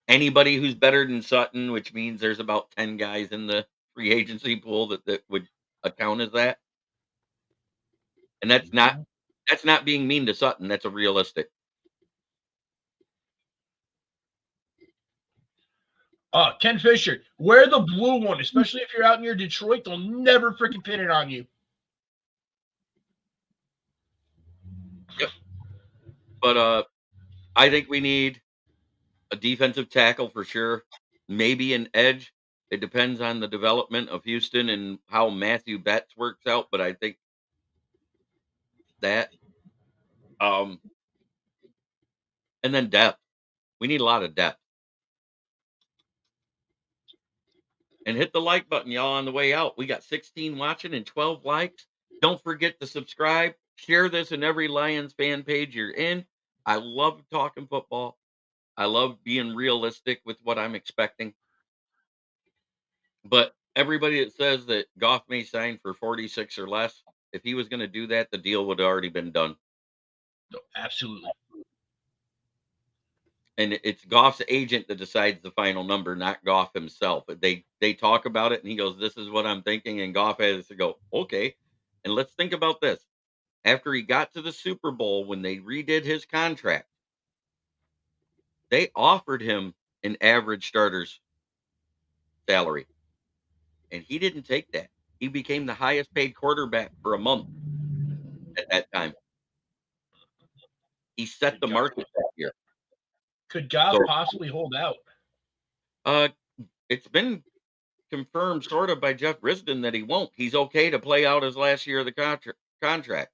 anybody who's better than Sutton, which means there's about 10 guys in the free agency pool that would account as that. And that's not being mean to Sutton. That's a realistic. Ken Fisher, wear the blue one, especially if you're out near Detroit. They'll never freaking pin it on you. Yep. But I think we need a defensive tackle for sure. Maybe an edge. It depends on the development of Houston and how Matthew Betts works out, but I think that um and then depth. We need a lot of depth. And hit the like button, y'all, on the way out. We got 16 watching and 12 likes. Don't forget to subscribe. Share this in every Lions fan page you're in. I love talking football. I love being realistic with what I'm expecting. But everybody that says that Goff may sign for 46 or less, if he was going to do that, the deal would have already been done. No, absolutely. And it's Goff's agent that decides the final number, not Goff himself. They talk about it and he goes, "This is what I'm thinking," and Goff has to go, "Okay." And let's think about this. After he got to the Super Bowl, when they redid his contract, they offered him an average starter's salary, and he didn't take that. He became the highest paid quarterback for a month at that time. He set Could the Goff, market that year. could Goff So, possibly hold out? uh, it's been confirmed sort of by Jeff Risdon that he won't. He's okay to play out his last year of the contract.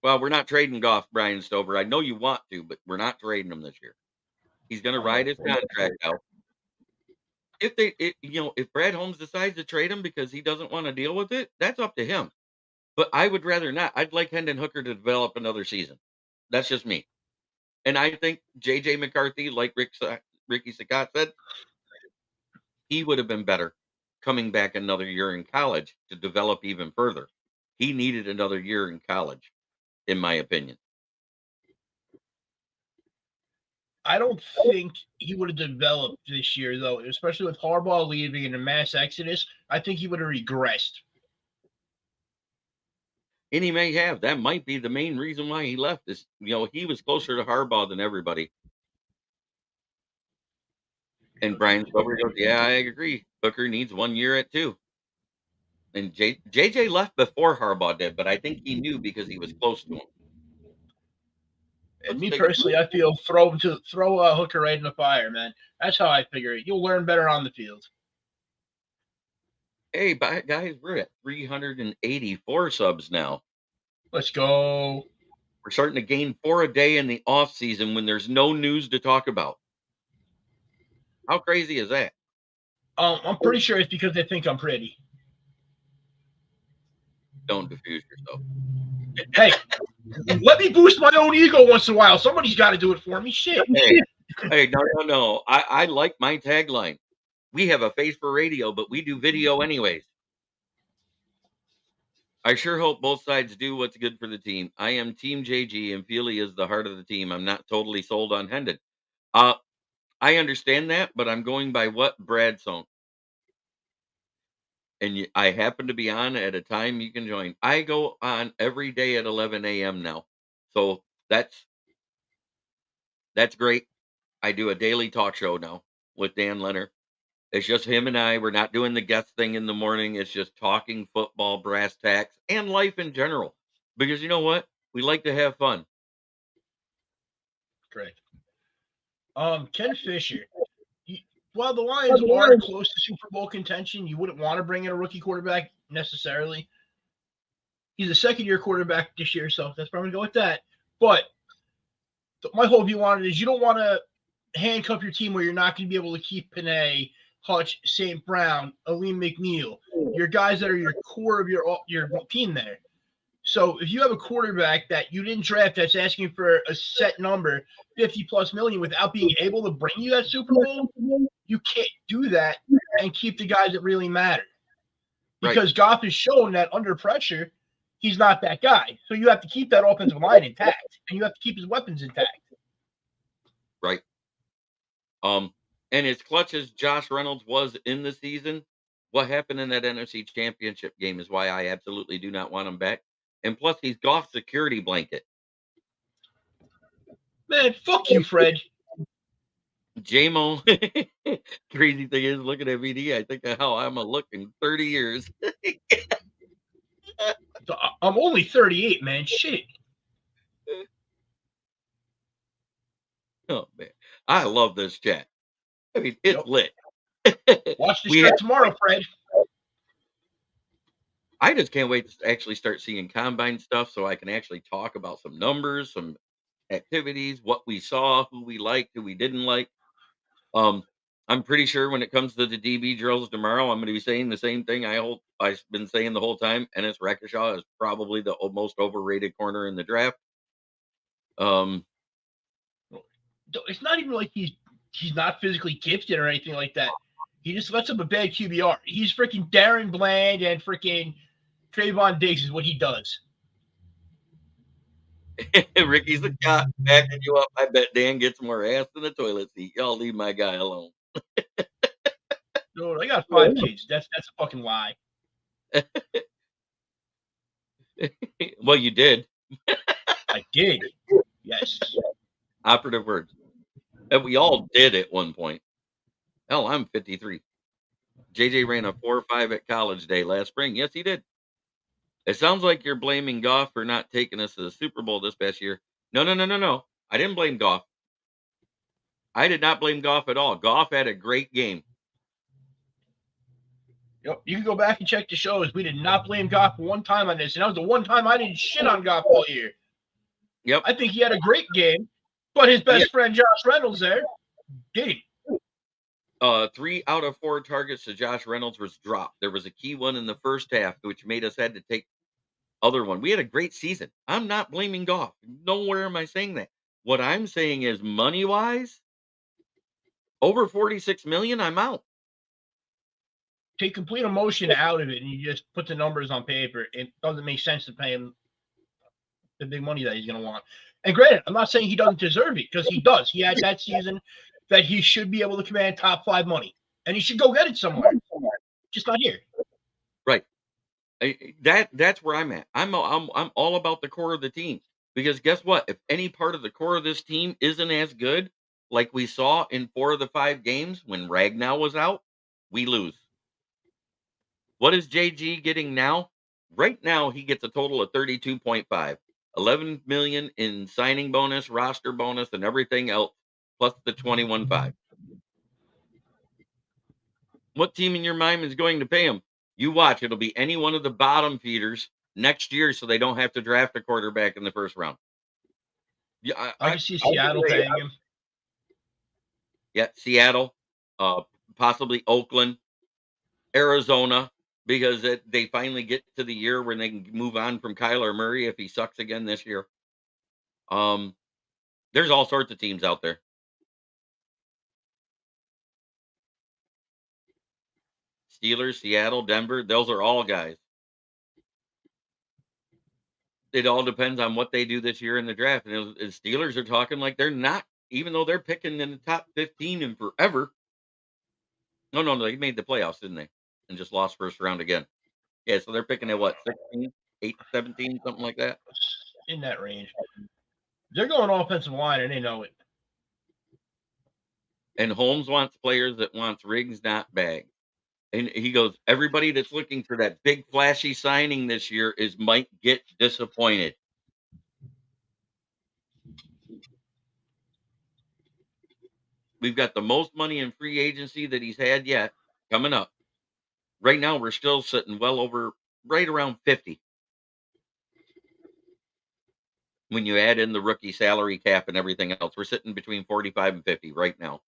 Well, we're not trading Goff, Brian Stover. I know you want to, but we're not trading him this year. He's going to ride his contract out. If Brad Holmes decides to trade him because he doesn't want to deal with it, that's up to him. But I would rather not. I'd like Hendon Hooker to develop another season. That's just me. And I think JJ McCarthy, like Ricky Sakat said, he would have been better coming back another year in college to develop even further. He needed another year in college, in my opinion. I don't think he would have developed this year, though, especially with Harbaugh leaving and a mass exodus. I think he would have regressed. And he may have. That might be the main reason why he left. Is he was closer to Harbaugh than everybody. And Brian Stover goes, "Yeah, I agree. Hooker needs 1 year at two." And JJ left before Harbaugh did, but I think he knew because he was close to him. And Let's me take a personally, I feel throw a Hooker right in the fire, man. That's how I figure it. You'll learn better on the field. hey, guys, we're at 384 subs now. Let's go. We're starting to gain 4 a day in the off season when there's no news to talk about. How crazy is that? I'm pretty sure it's because they think I'm pretty. Don't diffuse yourself. Hey, let me boost my own ego once in a while. Somebody's got to do it for me. Shit. Hey, hey, no, no, no. I like my tagline. We have a face for radio, but we do video anyways. I sure hope both sides do what's good for the team. I am Team JG, and Feely is the heart of the team. I'm not totally sold on Hendon. Uh, I understand that, but I'm going by what Brad's on. And I happen to be on at a time you can join. I go on every day at 11 a.m. now, so that's great. I do a daily talk show now with Dan Leonard. It's just him and I. We're not doing the guest thing in the morning. It's just talking football, brass tacks, and life in general. Because you know what? We like to have fun. Correct. Ken Fisher. While the Lions are close to Super Bowl contention, you wouldn't want to bring in a rookie quarterback necessarily. He's a second-year quarterback this year, so that's probably going to go with that. But my whole view on it is you don't want to handcuff your team where you're not going to be able to keep Panay, Hutch, St. Brown, Aleem McNeil, your guys that are your core of your team there. So if you have a quarterback that you didn't draft that's asking for a set number, 50 plus million, without being able to bring you that Super Bowl, you can't do that and keep the guys that really matter. Right. Because Goff has shown that under pressure, he's not that guy. So you have to keep that offensive line intact, and you have to keep his weapons intact. Right. And as clutch as Josh Reynolds was in the season, what happened in that NFC Championship game is why I absolutely do not want him back. And plus, he's Goff's security blanket. Man, fuck you, Fred. JMO. Crazy thing is, looking at VD, I think of how I'm going to look in 30 years. I'm only 38, man. Shit. Oh, man. I love this chat. I mean, it's lit. Watch the show tomorrow, Fred. I just can't wait to actually start seeing combine stuff so I can actually talk about some numbers, some activities, what we saw, who we liked, who we didn't like. I'm pretty sure when it comes to the DB drills tomorrow, I'm going to be saying the same thing I've been saying the whole time. Ennis Rakershaw is probably the most overrated corner in the draft. It's not even like he's not physically gifted or anything like that. He just lets up a bad QBR. He's freaking Darren Bland and freaking Trayvon Diggs is what he does. Ricky's the cop backing you up. I bet Dan gets more ass than a toilet seat. Y'all leave my guy alone. Dude, I got 5 kids. That's a fucking lie. Well, you did. I did. Yes. Operative words. And we all did at one point. Hell, I'm 53. JJ ran a 4.5 at college day last spring. Yes, he did. It sounds like you're blaming Goff for not taking us to the Super Bowl this past year. No. I didn't blame Goff. I did not blame Goff at all. Goff had a great game. Yep. You can go back and check the shows. We did not blame Goff one time on this, and that was the one time I didn't shit on Goff all year. Yep. I think he had a great game, but his best friend Josh Reynolds there did. 3 out of 4 targets to Josh Reynolds was dropped. There was a key one in the first half, which made us had to take other one. We had a great season. I'm not blaming Goff. Nowhere am I saying that. What I'm saying is money wise, over 46 million, I'm out. Take complete emotion out of it, and you just put the numbers on paper. It doesn't make sense to pay him the big money that he's going to want. And granted, I'm not saying he doesn't deserve it, because he does. He had that season that he should be able to command top 5 money, and he should go get it somewhere. Just not here. Right. That's where I'm at. I'm all about the core of the team, because guess what? If any part of the core of this team isn't as good, like we saw in 4 of the 5 games when Ragnow was out, we lose. What is JG getting now? Right now, he gets a total of 32.5, 11 million in signing bonus, roster bonus, and everything else, plus the 21.5. What team in your mind is going to pay him? You watch. It'll be any one of the bottom feeders next year, so they don't have to draft a quarterback in the first round. Yeah, I can see Seattle paying him. Yeah, Seattle, possibly Oakland, Arizona, because they finally get to the year when they can move on from Kyler Murray if he sucks again this year. There's all sorts of teams out there. Steelers, Seattle, Denver, those are all guys. It all depends on what they do this year in the draft. And the Steelers are talking like they're not, even though they're picking in the top 15 in forever. No, they made the playoffs, didn't they? And just lost first round again. Yeah, so they're picking at what, 16, 8, 17, something like that? In that range. They're going offensive line, and they know it. And Holmes wants players that wants rings, not bags. And he goes, everybody that's looking for that big flashy signing this year might get disappointed. We've got the most money in free agency that he's had yet coming up. Right now, we're still sitting well over right around 50 when you add in the rookie salary cap and everything else. We're sitting between 45 and 50 right now.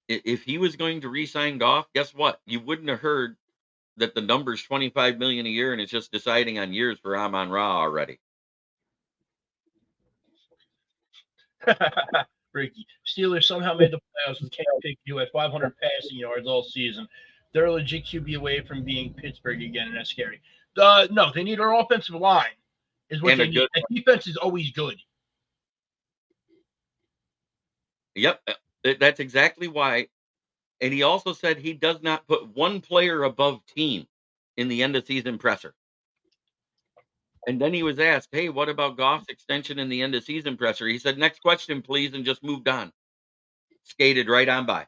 If he was going to re-sign Goff, guess what? You wouldn't have heard that the number's 25 million a year and it's just deciding on years for Amon Ra already. Ricky, Steelers somehow made the playoffs with Kenny Pickett, who had 500 passing yards all season. They're a legit QB away from being Pittsburgh again, and that's scary. No, they need our offensive line, is what And they a need. good And defense is always good. Yep, that's exactly why. And he also said he does not put one player above team in the end of season presser. And then he was asked, "Hey, what about Goff's extension in the end of season presser?" He said, "Next question, please," and just moved on. Skated right on by.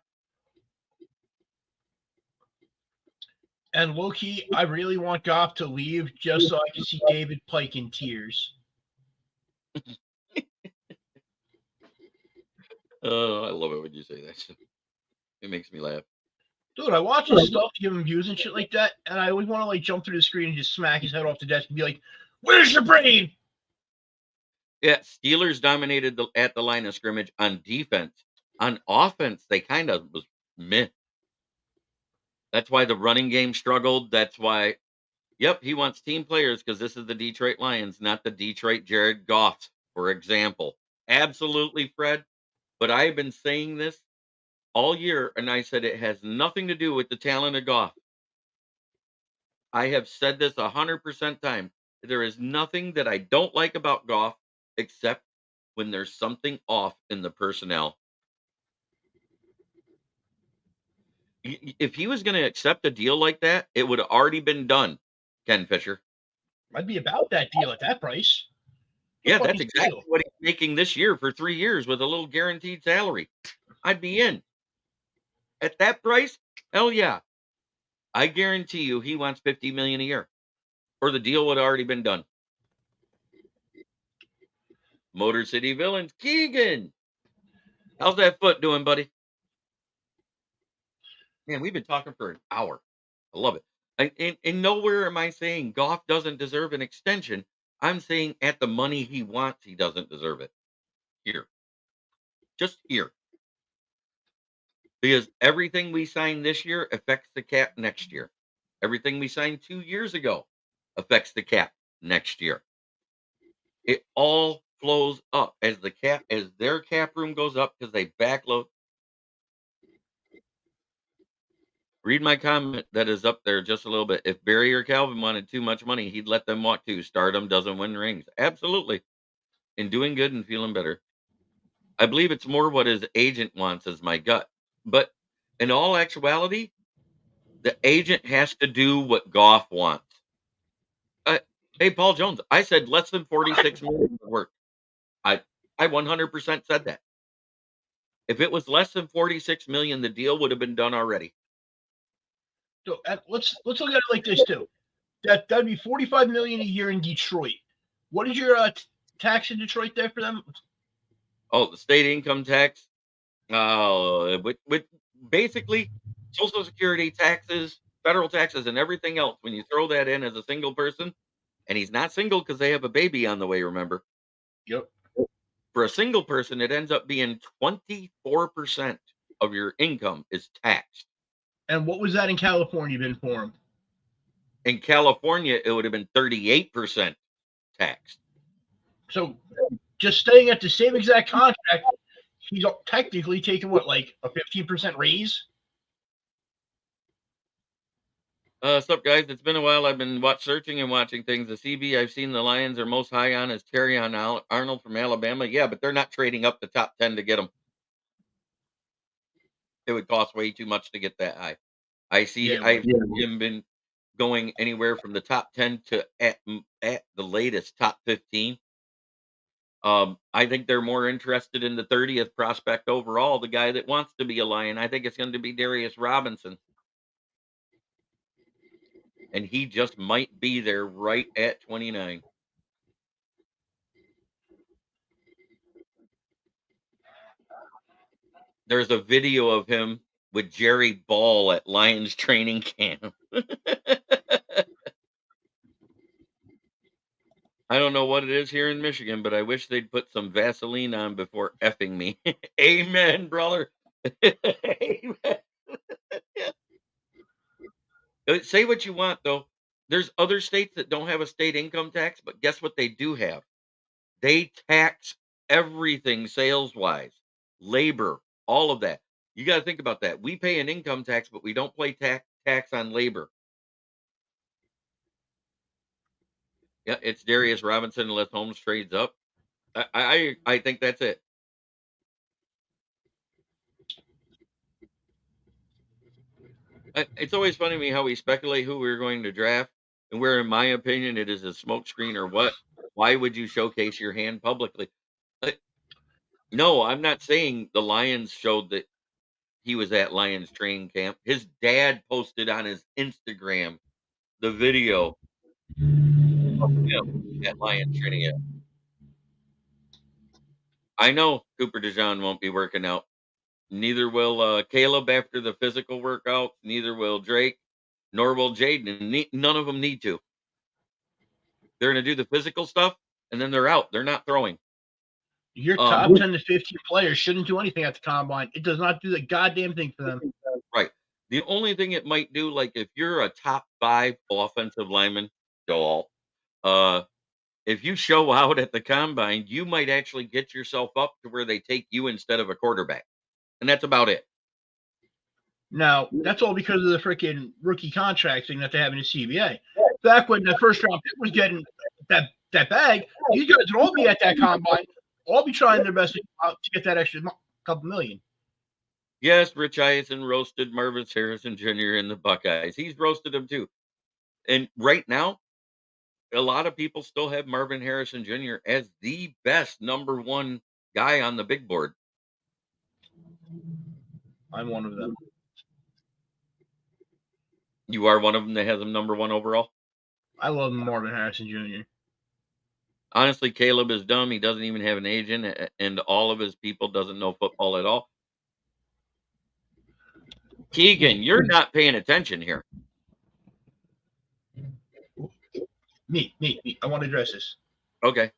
And low key, I really want Goff to leave just so I can see David Pike in tears. Oh, I love it when you say that. It makes me laugh. Dude, I watch his stuff to give him views and shit like that, and I always want to like jump through the screen and just smack his head off the desk and be like, "Where's your brain?" Yeah, Steelers dominated at the line of scrimmage on defense. On offense, they kind of was meh. That's why the running game struggled. That's why, yep, he wants team players because this is the Detroit Lions, not the Detroit Jared Goffs, for example. Absolutely, Fred. But I've been saying this all year, and I said it has nothing to do with the talent of Goff. I have said this 100% time. There is nothing that I don't like about Goff except when there's something off in the personnel. If he was going to accept a deal like that, it would have already been done, Ken Fisher. I'd be about that deal at that price. No Yeah, fucking that's exactly steal. what he's making this year for 3 years with a little guaranteed salary. I'd be in. At that price, hell yeah. I guarantee you he wants 50 million a year. Or the deal would have already been done. Motor City Villains, Keegan. How's that foot doing, buddy? Man, we've been talking for an hour. I love it. And nowhere am I saying Goff doesn't deserve an extension. I'm saying at the money he wants, he doesn't deserve it. Here. Just here. Because everything we sign this year affects the cap next year. Everything we signed 2 years ago affects the cap next year. It all flows up as their cap room goes up because they backload. Read my comment that is up there just a little bit. If Barry or Calvin wanted too much money, he'd let them walk too. Stardom doesn't win rings. Absolutely. And doing good and feeling better. I believe it's more what his agent wants as my gut. But in all actuality, the agent has to do what Goff wants. Uh, hey, Paul Jones, I said less than 46 million would work. I I 100% said that. If it was less than 46 million, the deal would have been done already. So let's look at it like this too. That'd be 45 million a year in Detroit. What is your tax in Detroit there for them? Oh, the state income tax, with basically Social Security taxes, federal taxes, and everything else. When you throw that in as a single person, and he's not single because they have a baby on the way. Remember, Yep. for a single person, it ends up being 24% of your income is taxed. And what was that in California been for him? In California, it would have been 38% taxed. So just staying at the same exact contract, he's technically taking what, like a 15% raise? What's up, guys? It's been a while. I've been searching and watching things. The CB I've seen the Lions are most high on is Terry on Arnold from Alabama. Yeah, but they're not trading up the top 10 to get him. It would cost way too much to get that high. Yeah, it I've would. seen him been going anywhere from the top 10 to at the latest top 15. I think they're more interested in the 30th prospect overall, the guy that wants to be a Lion. I think it's going to be Darius Robinson, and he just might be there right at 29. There's a video of him with Jerry Ball at Lions training camp. I don't know what it is here in Michigan, but I wish they'd put some Vaseline on before effing me. Amen, brother. Amen. Say what you want, though. There's other states that don't have a state income tax, but guess what they do have? They tax everything sales wise, labor, all of that. You got to think about that. We pay an income tax, but we don't pay tax on labor. Yeah, it's Darius Robinson unless Holmes trades up. I think that's it. It's always funny to me how we speculate who we're going to draft, and where, in my opinion, it is a smokescreen or what. Why would you showcase your hand publicly? Uh, no, I'm not saying the Lions showed that he was at Lions training camp. His dad posted on his Instagram the video of him at Lions training camp. I know Cooper DeJean won't be working out. Neither will Caleb after the physical workout. Neither will Drake, nor will Jaden. And none of them need to. They're going to do the physical stuff, and then they're out. They're not throwing. Your top 10 to 15 players shouldn't do anything at the combine. It does not do the goddamn thing for them. Right. The only thing it might do, like if you're a top 5 offensive lineman, Joel, if you show out at the combine, you might actually get yourself up to where they take you instead of a quarterback. And that's about it. Now, that's all because of the freaking rookie contract thing that they have in the CBA. Back when the first round pick was getting that bag, these guys would all be at that combine, all be trying their best to get that extra couple million. Yes, Rich Eisen roasted Marvin Harrison Jr. in the Buckeyes. He's roasted him too. And right now, a lot of people still have Marvin Harrison Jr. as the best number 1 guy on the big board. I'm one of them. You are one of them that has him number 1 overall? I love Marvin Harrison Jr. Honestly, Caleb is dumb. He doesn't even have an agent, and all of his people doesn't know football at all. Keegan, you're not paying attention here. Me. I want to address this. Okay.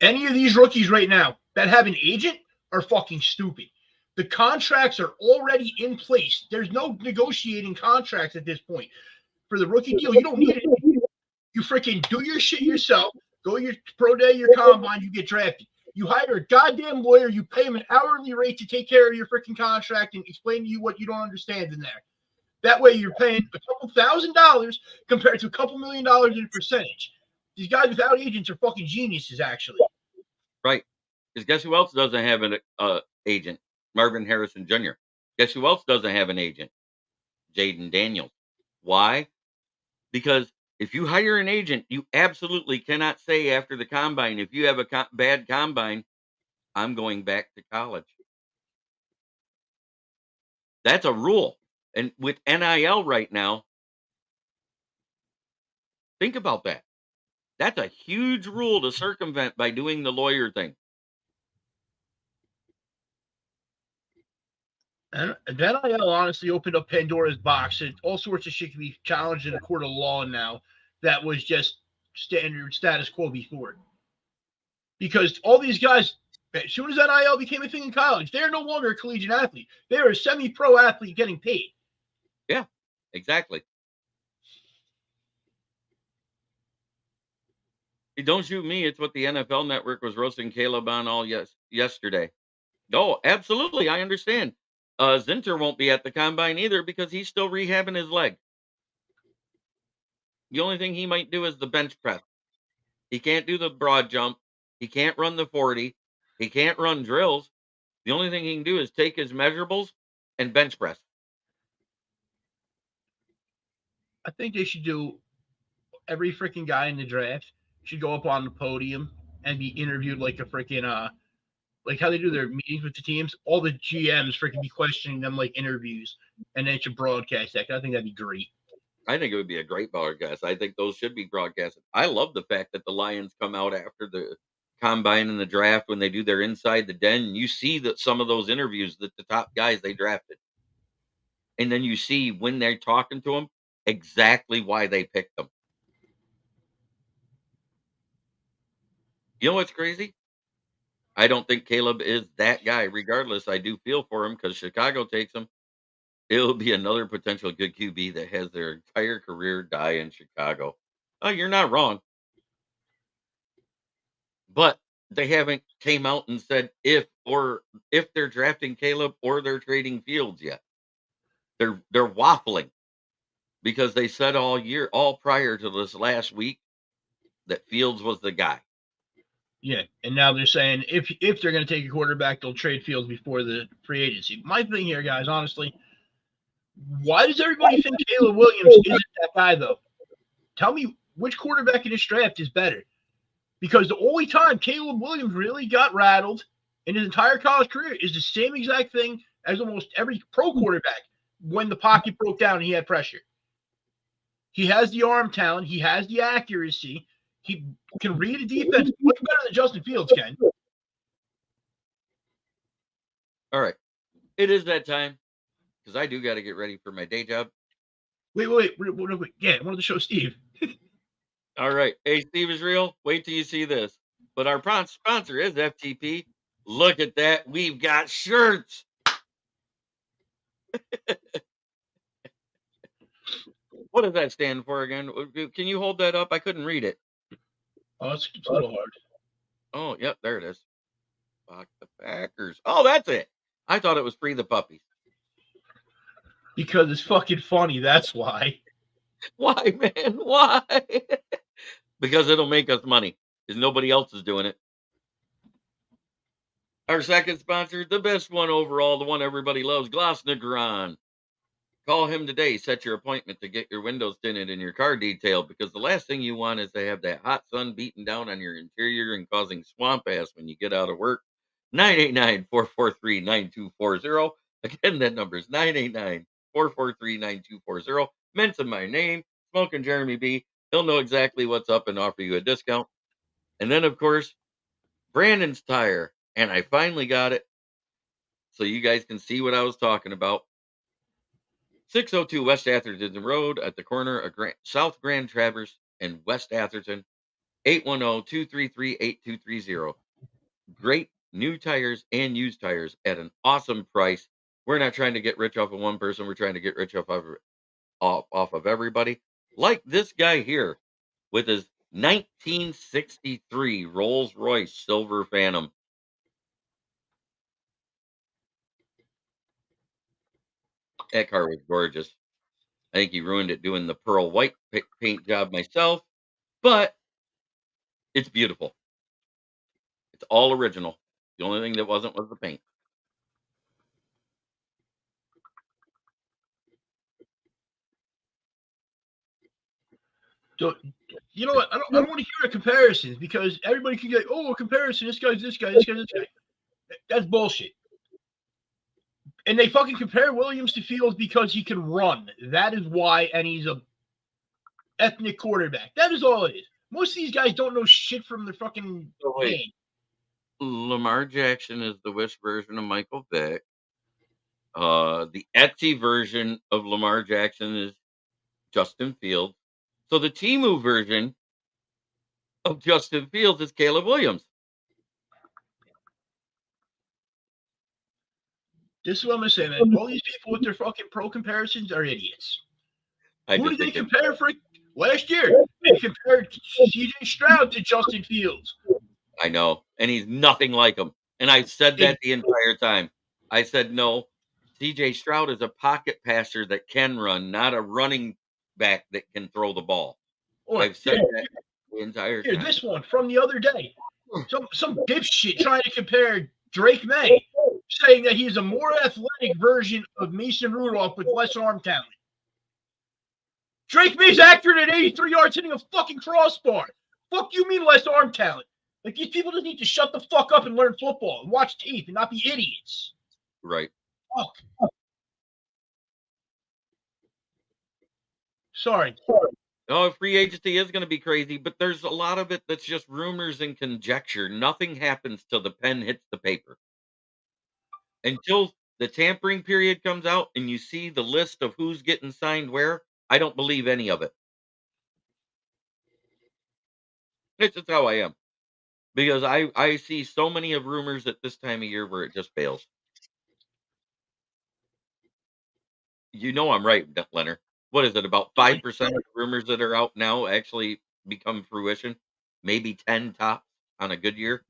Any of these rookies right now that have an agent are fucking stupid. The contracts are already in place. There's no negotiating contracts at this point. For the rookie deal, you don't need it. You freaking do your shit yourself. Go your pro day, your combine, you get drafted. You hire a goddamn lawyer, you pay him an hourly rate to take care of your freaking contract and explain to you what you don't understand in there. That way you're paying a couple $1,000 compared to a couple $1 million in percentage. These guys without agents are fucking geniuses, actually. Right. Because guess who else doesn't have an agent? Marvin Harrison Jr. Guess who else doesn't have an agent? Jaden Daniels. Why? Because if you hire an agent, you absolutely cannot say after the combine, if you have a bad combine, I'm going back to college. That's a rule. And with NIL right now, think about that. That's a huge rule to circumvent by doing the lawyer thing. And that NIL honestly opened up Pandora's box, and all sorts of shit can be challenged in a court of law now that was just standard status quo before. Because all these guys, as soon as NIL became a thing in college, they're no longer a collegiate athlete. They are a semi-pro athlete getting paid. Yeah, exactly. Don't shoot me. It's what the NFL Network was roasting Caleb on all yesterday. Oh, absolutely. I understand. Zinter won't be at the combine either because he's still rehabbing his leg. The only thing he might do is the bench press. He can't do the broad jump. He can't run the 40. He can't run drills. The only thing he can do is take his measurables and bench press. I think they should do every freaking guy in the draft should go up on the podium and be interviewed like a freaking like how they do their meetings with the teams. All the GMs freaking be questioning them like interviews, and then it should broadcast that. I think that'd be great. I think it would be a great broadcast. I think those should be broadcasted. I love the fact that the Lions come out after the combine and the draft when they do their inside the den. And you see that some of those interviews that the top guys they drafted, and then you see when they're talking to them exactly why they picked them. You know what's crazy? I don't think Caleb is that guy. Regardless, I do feel for him because Chicago takes him. It'll be another potential good QB that has their entire career die in Chicago. Oh, you're not wrong. But they haven't came out and said if they're drafting Caleb or they're trading Fields yet. They're waffling because they said all prior to this last week that Fields was the guy. Yeah, and now they're saying if they're going to take a quarterback, they'll trade Fields before the free agency. My thing here, guys, honestly, why does everybody think Caleb Williams isn't that guy, though? Tell me which quarterback in this draft is better. Because the only time Caleb Williams really got rattled in his entire college career is the same exact thing as almost every pro quarterback when the pocket broke down and he had pressure. He has the arm talent. He has the accuracy. He can read a defense much better than Justin Fields can. All right. It is that time because I do got to get ready for my day job. Wait. Yeah, I wanted to show Steve. All right. Hey, Steve is real. Wait till you see this. But our sponsor is FTP. Look at that. We've got shirts. What does that stand for again? Can you hold that up? I couldn't read it. Oh, it's a little hard. Oh, yep, there it is. Fuck the Packers. Oh, that's it. I thought it was Free the Puppies. Because it's fucking funny. That's why. Why, man? Why? Because it'll make us money. Because nobody else is doing it. Our second sponsor, the best one overall, the one everybody loves, Gloss Negron. Call him today. Set your appointment to get your windows tinted and your car detailed because the last thing you want is to have that hot sun beating down on your interior and causing swamp ass when you get out of work. 989-443-9240. Again, that number is 989-443-9240. Mention my name, Smokkin Jeremy B. He'll know exactly what's up and offer you a discount. And then, of course, Brandon's Tire. And I finally got it so you guys can see what I was talking about. 602 West Atherton Road at the corner of South Grand Traverse and West Atherton. 810-233-8230. Great new tires and used tires at an awesome price. We're not trying to get rich off of one person. We're trying to get rich off of everybody. Like this guy here with his 1963 Rolls-Royce Silver Phantom. That car was gorgeous. I think he ruined it doing the pearl white paint job myself, but it's beautiful. It's all original. The only thing that wasn't was the paint. So, you know what? I don't want to hear comparisons because everybody can get, oh, a comparison. This guy's this guy, this guy's this guy. That's bullshit. And they fucking compare Williams to Fields because he can run. That is why, and he's a ethnic quarterback. That is all it is. Most of these guys don't know shit from their fucking game. Lamar Jackson is the Wish version of Michael Vick. The Etsy version of Lamar Jackson is Justin Fields. So the Temu version of Justin Fields is Caleb Williams. This is what I'm going to say, man. All these people with their fucking pro comparisons are idiots. Who did they compare for last year? They compared CJ Stroud to Justin Fields. I know. And he's nothing like him. And I said that the entire time. I said, no, CJ Stroud is a pocket passer that can run, not a running back that can throw the ball. I've said that the entire time. This one from the other day. Some dipshit trying to compare Drake May, saying that he's a more athletic version of Mason Rudolph with less arm talent. Drake May's accurate at 83 yards hitting a fucking crossbar. Fuck you mean less arm talent? Like, these people just need to shut the fuck up and learn football and watch tape and not be idiots. Right. Fuck. Sorry. Oh, free agency is going to be crazy, but there's a lot of it that's just rumors and conjecture. Nothing happens till the pen hits the paper. Until the tampering period comes out and you see the list of who's getting signed where, I don't believe any of it. It's just how I am. Because I see so many of rumors at this time of year where it just fails. You know I'm right, Leonard. What is it? About 5% of the rumors that are out now actually become fruition? Maybe 10 tops on a good year?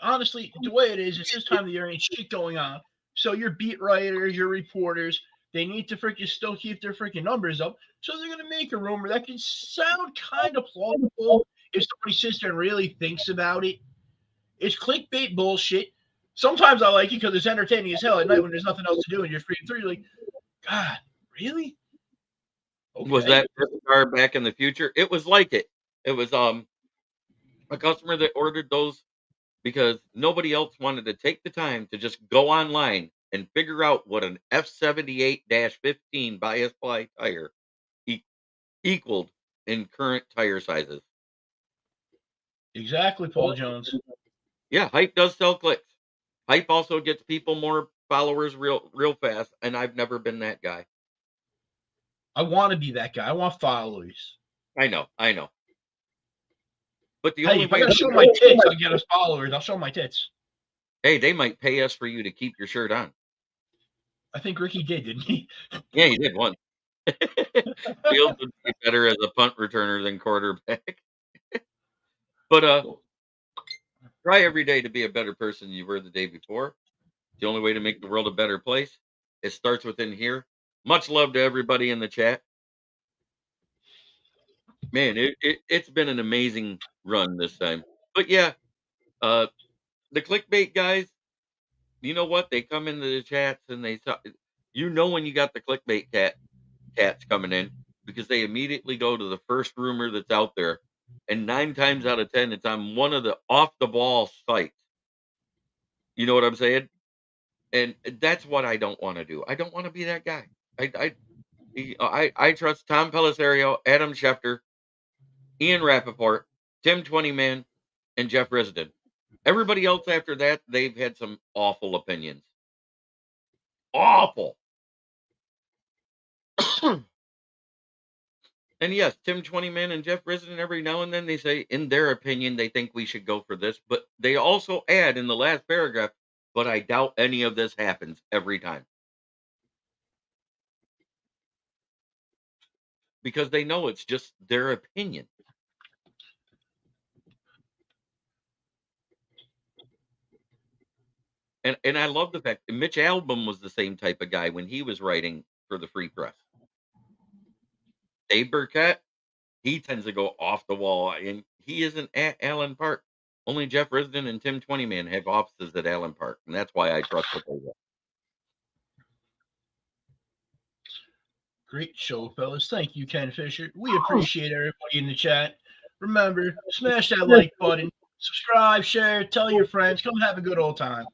Honestly, the way it is, it's this time of the year, ain't shit going on. So your beat writers, your reporters, they need to freaking still keep their freaking numbers up. So they're gonna make a rumor that can sound kind of plausible if somebody sits there and really thinks about it. It's clickbait bullshit. Sometimes I like it because it's entertaining as hell at night when there's nothing else to do and you're freaking through. You're like, God, really? Was Okay. that car back in the future? It was like it. It was a customer that ordered those because nobody else wanted to take the time to just go online and figure out what an F78-15 bias ply tire e- equaled in current tire sizes. Exactly, Paul Jones. Yeah, hype does sell clicks. Hype also gets people more followers real fast, and I've never been that guy. I want to be that guy. I want followers. I know. But the Hey, only if I way gotta that show my tits, I'll get us followers. I'll show my tits. hey, they might pay us for you to keep your shirt on. I think Ricky did, didn't he? Yeah, he did once. Fields would be better as a punt returner than quarterback. But try every day to be a better person than you were the day before. The only way to make the world a better place. It starts within here. Much love to everybody in the chat. Man, it's been an amazing run this time. But yeah, uh the clickbait guys, you know what? They come into the chats and they talk, you know when you got the clickbait cats coming in because they immediately go to the first rumor that's out there. And 9 times out of 10, it's on one of the off the ball sites. You know what I'm saying? And that's what I don't want to do. I don't want to be that guy. I trust Tom Pellisario, Adam Schefter, Ian Rappaport, Tim Twentyman, and Jeff Risden. Everybody else after that, they've had some awful opinions. Awful. And yes, Tim Twentyman and Jeff Risden, every now and then they say, in their opinion, they think we should go for this. But they also add in the last paragraph, but I doubt any of this happens every time. Because they know it's just their opinion. And I love the fact that Mitch Albom was the same type of guy when he was writing for the Free Press. Dave Burkett, he tends to go off the wall, and he isn't at Allen Park. Only Jeff Risden and Tim Twentyman have offices at Allen Park, and that's why I trust what they do. Great show, fellas. Thank you, Ken Fisher. We appreciate everybody in the chat. Remember, smash that like button, subscribe, share, tell your friends. Come have a good old time.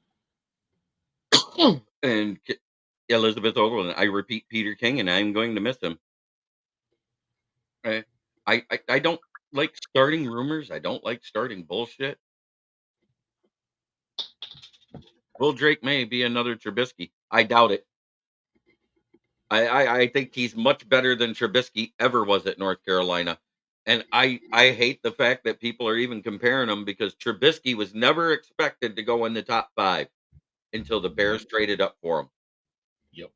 And Elizabeth Overland, I repeat Peter King, and I'm going to miss him. I, I don't like starting rumors. I don't like starting bullshit. Will Drake may be another Trubisky. I doubt it. I think he's much better than Trubisky ever was at North Carolina. And I hate the fact that people are even comparing him because Trubisky was never expected to go in the top 5 until the Bears traded up for him. Yep.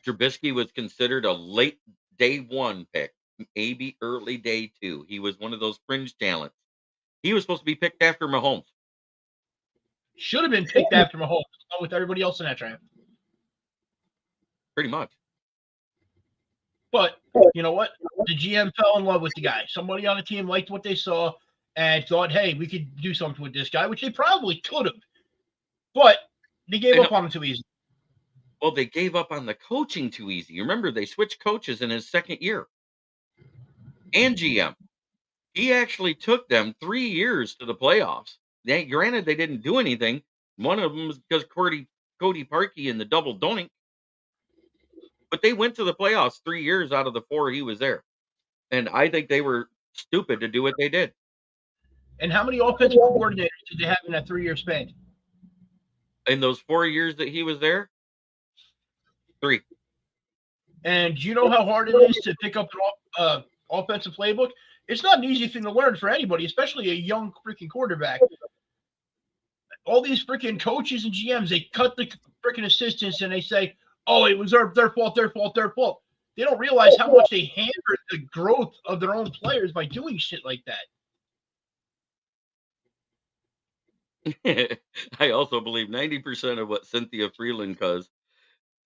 Trubisky was considered a late day 1 pick, maybe early day 2. He was one of those fringe talents. He was supposed to be picked after Mahomes. Should have been picked after Mahomes, along with everybody else in that draft. Pretty much. But you know what? The GM fell in love with the guy. Somebody on the team liked what they saw and thought, hey, we could do something with this guy, which they probably could have. But they gave up on him too easy. Well, they gave up on the coaching too easy. Remember, they switched coaches in his second year. and GM. He actually took them 3 years to the playoffs. Granted, they didn't do anything. One of them was because Cody Parkey and the double doink, but they went to the playoffs 3 years out of the 4 he was there. And I think they were stupid to do what they did. And how many offensive coordinators did they have in that 3-year span? In those 4 years that he was there, 3. And do you know how hard it is to pick up an offensive playbook? It's not an easy thing to learn for anybody, especially a young freaking quarterback. All these freaking coaches and GMs, they cut the freaking assistants and they say, oh, it was their fault, their fault, their fault. They don't realize how much they hamper the growth of their own players by doing shit like I also believe 90% of what Cynthia Freeland does,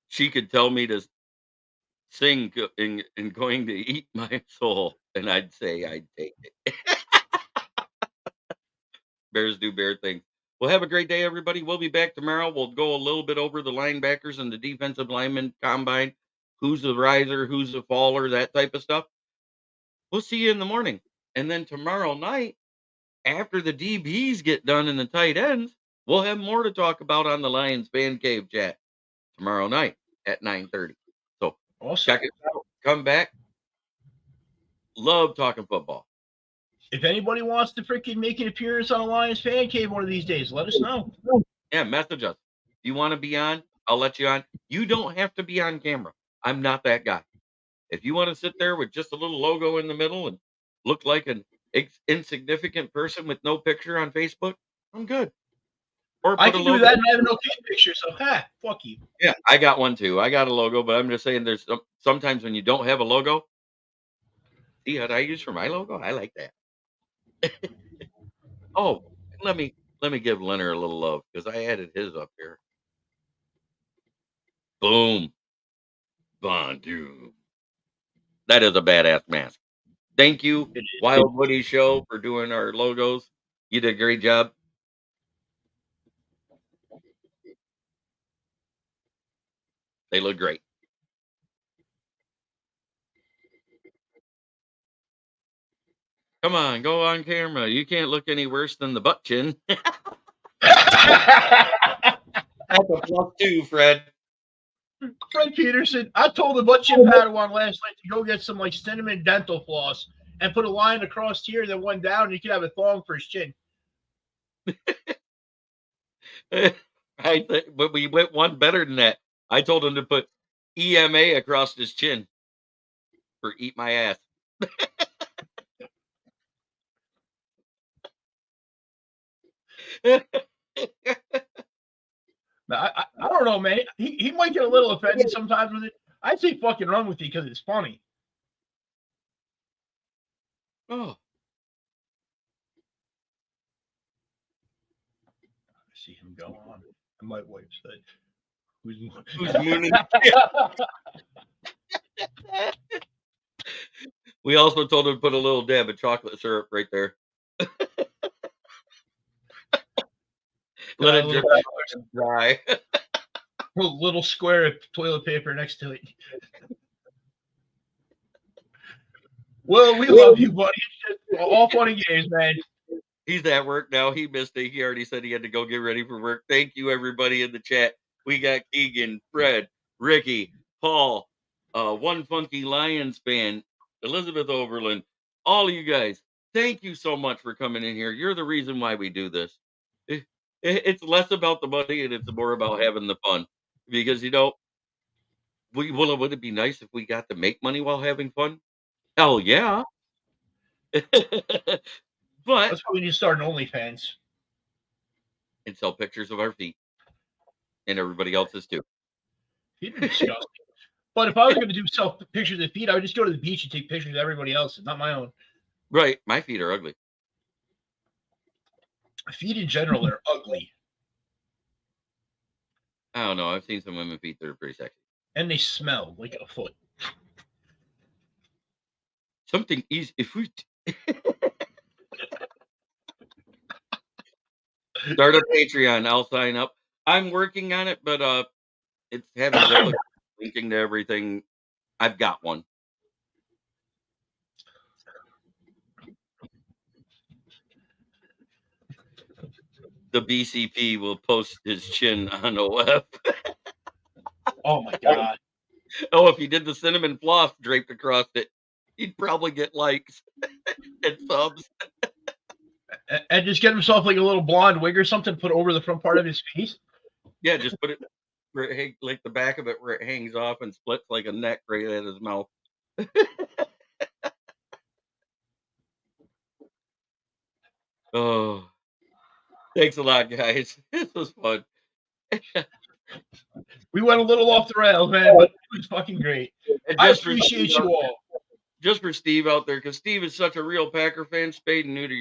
she could tell me to sing and going to eat my soul, and I'd say I'd take it. Bears do bear things. Well, have a great day, everybody. We'll be back tomorrow. We'll go a little bit over the linebackers and the defensive lineman combine. Who's a riser, who's a faller, that type of stuff. We'll see you in the morning. And then tomorrow night, after the DBs get done and the tight ends, we'll have more to talk about on the Lions Fan Cave chat tomorrow night at 9:30. So awesome. check it out. Come back. Love talking football. If anybody wants to freaking make an appearance on a Lions Fan Cave one of these days, let us know. Yeah, message us. If you want to be on, I'll let you on. You don't have to be on camera. I'm not that guy. If you want to sit there with just a little logo in the middle and look like an insignificant person with no picture on Facebook, I'm good. Or I put a can do logo. that and I have an okay picture, so fuck you. Yeah, I got one too. I got a logo, but I'm just saying there's sometimes when you don't have a logo. See what I use for my logo? I like that. Oh, let me give Leonard a little love because I added his up here. Boom. Von Doom. That is a badass mask. Thank you, Wild Woody Show, for doing our logos. You did a great job. They look great. Come on, go on camera. You can't look any worse than the butt chin. That's a +2, Fred. Fred Peterson, I told the butt chin Padawan last night to go get some like cinnamon dental floss and put a line across here, then one down, and he could have a thong for his chin. But we went one better than that. I told him to put EMA across his chin for eat my ass. I don't know, man. He might get a little offended sometimes with it. I'd say fucking run with it because it's funny. Oh. I see him go on. My wife said, "Who's mooning?" We also told him to put a little dab of chocolate syrup right there. Let it drip dry. A little square of toilet paper next to it. Well, we love you, buddy. All fun and games, man. He's at work now. He missed it. He already said he had to go get ready for work. Thank you, everybody in the chat. We got Keegan, Fred, Ricky, Paul, One Funky Lions fan, Elizabeth Overland, all of you guys. Thank you so much for coming in here. You're the reason why we do this. It's less about the money and it's more about having the fun. Because, would it be nice if we got to make money while having fun? Hell yeah. But that's why we need to start an OnlyFans and sell pictures of our feet and everybody else's too. Feet are disgusting. But if I was going to do self pictures of feet, I would just go to the beach and take pictures of everybody else's, not my own. Right, my feet are ugly. Feet in general are ugly. I don't know. I've seen some women's feet that are pretty sexy, and they smell like a foot. Something easy. If we start a Patreon, I'll sign up. I'm working on it, but it's having linking to everything. I've got one. the BCP will post his chin on OF. Oh my God. Oh, if he did the cinnamon floss draped across it, he'd probably get likes and subs. And just get himself like a little blonde wig or something, put over the front part of his face. Yeah, just put it where it like the back of it where it hangs off and splits like a neck right at his mouth. Oh, thanks a lot, guys. This was fun. We went a little off the rails, man, but it was fucking great. And I just for appreciate Steve you out all. just for Steve out there, because Steve is such a real Packer fan, spade and neuter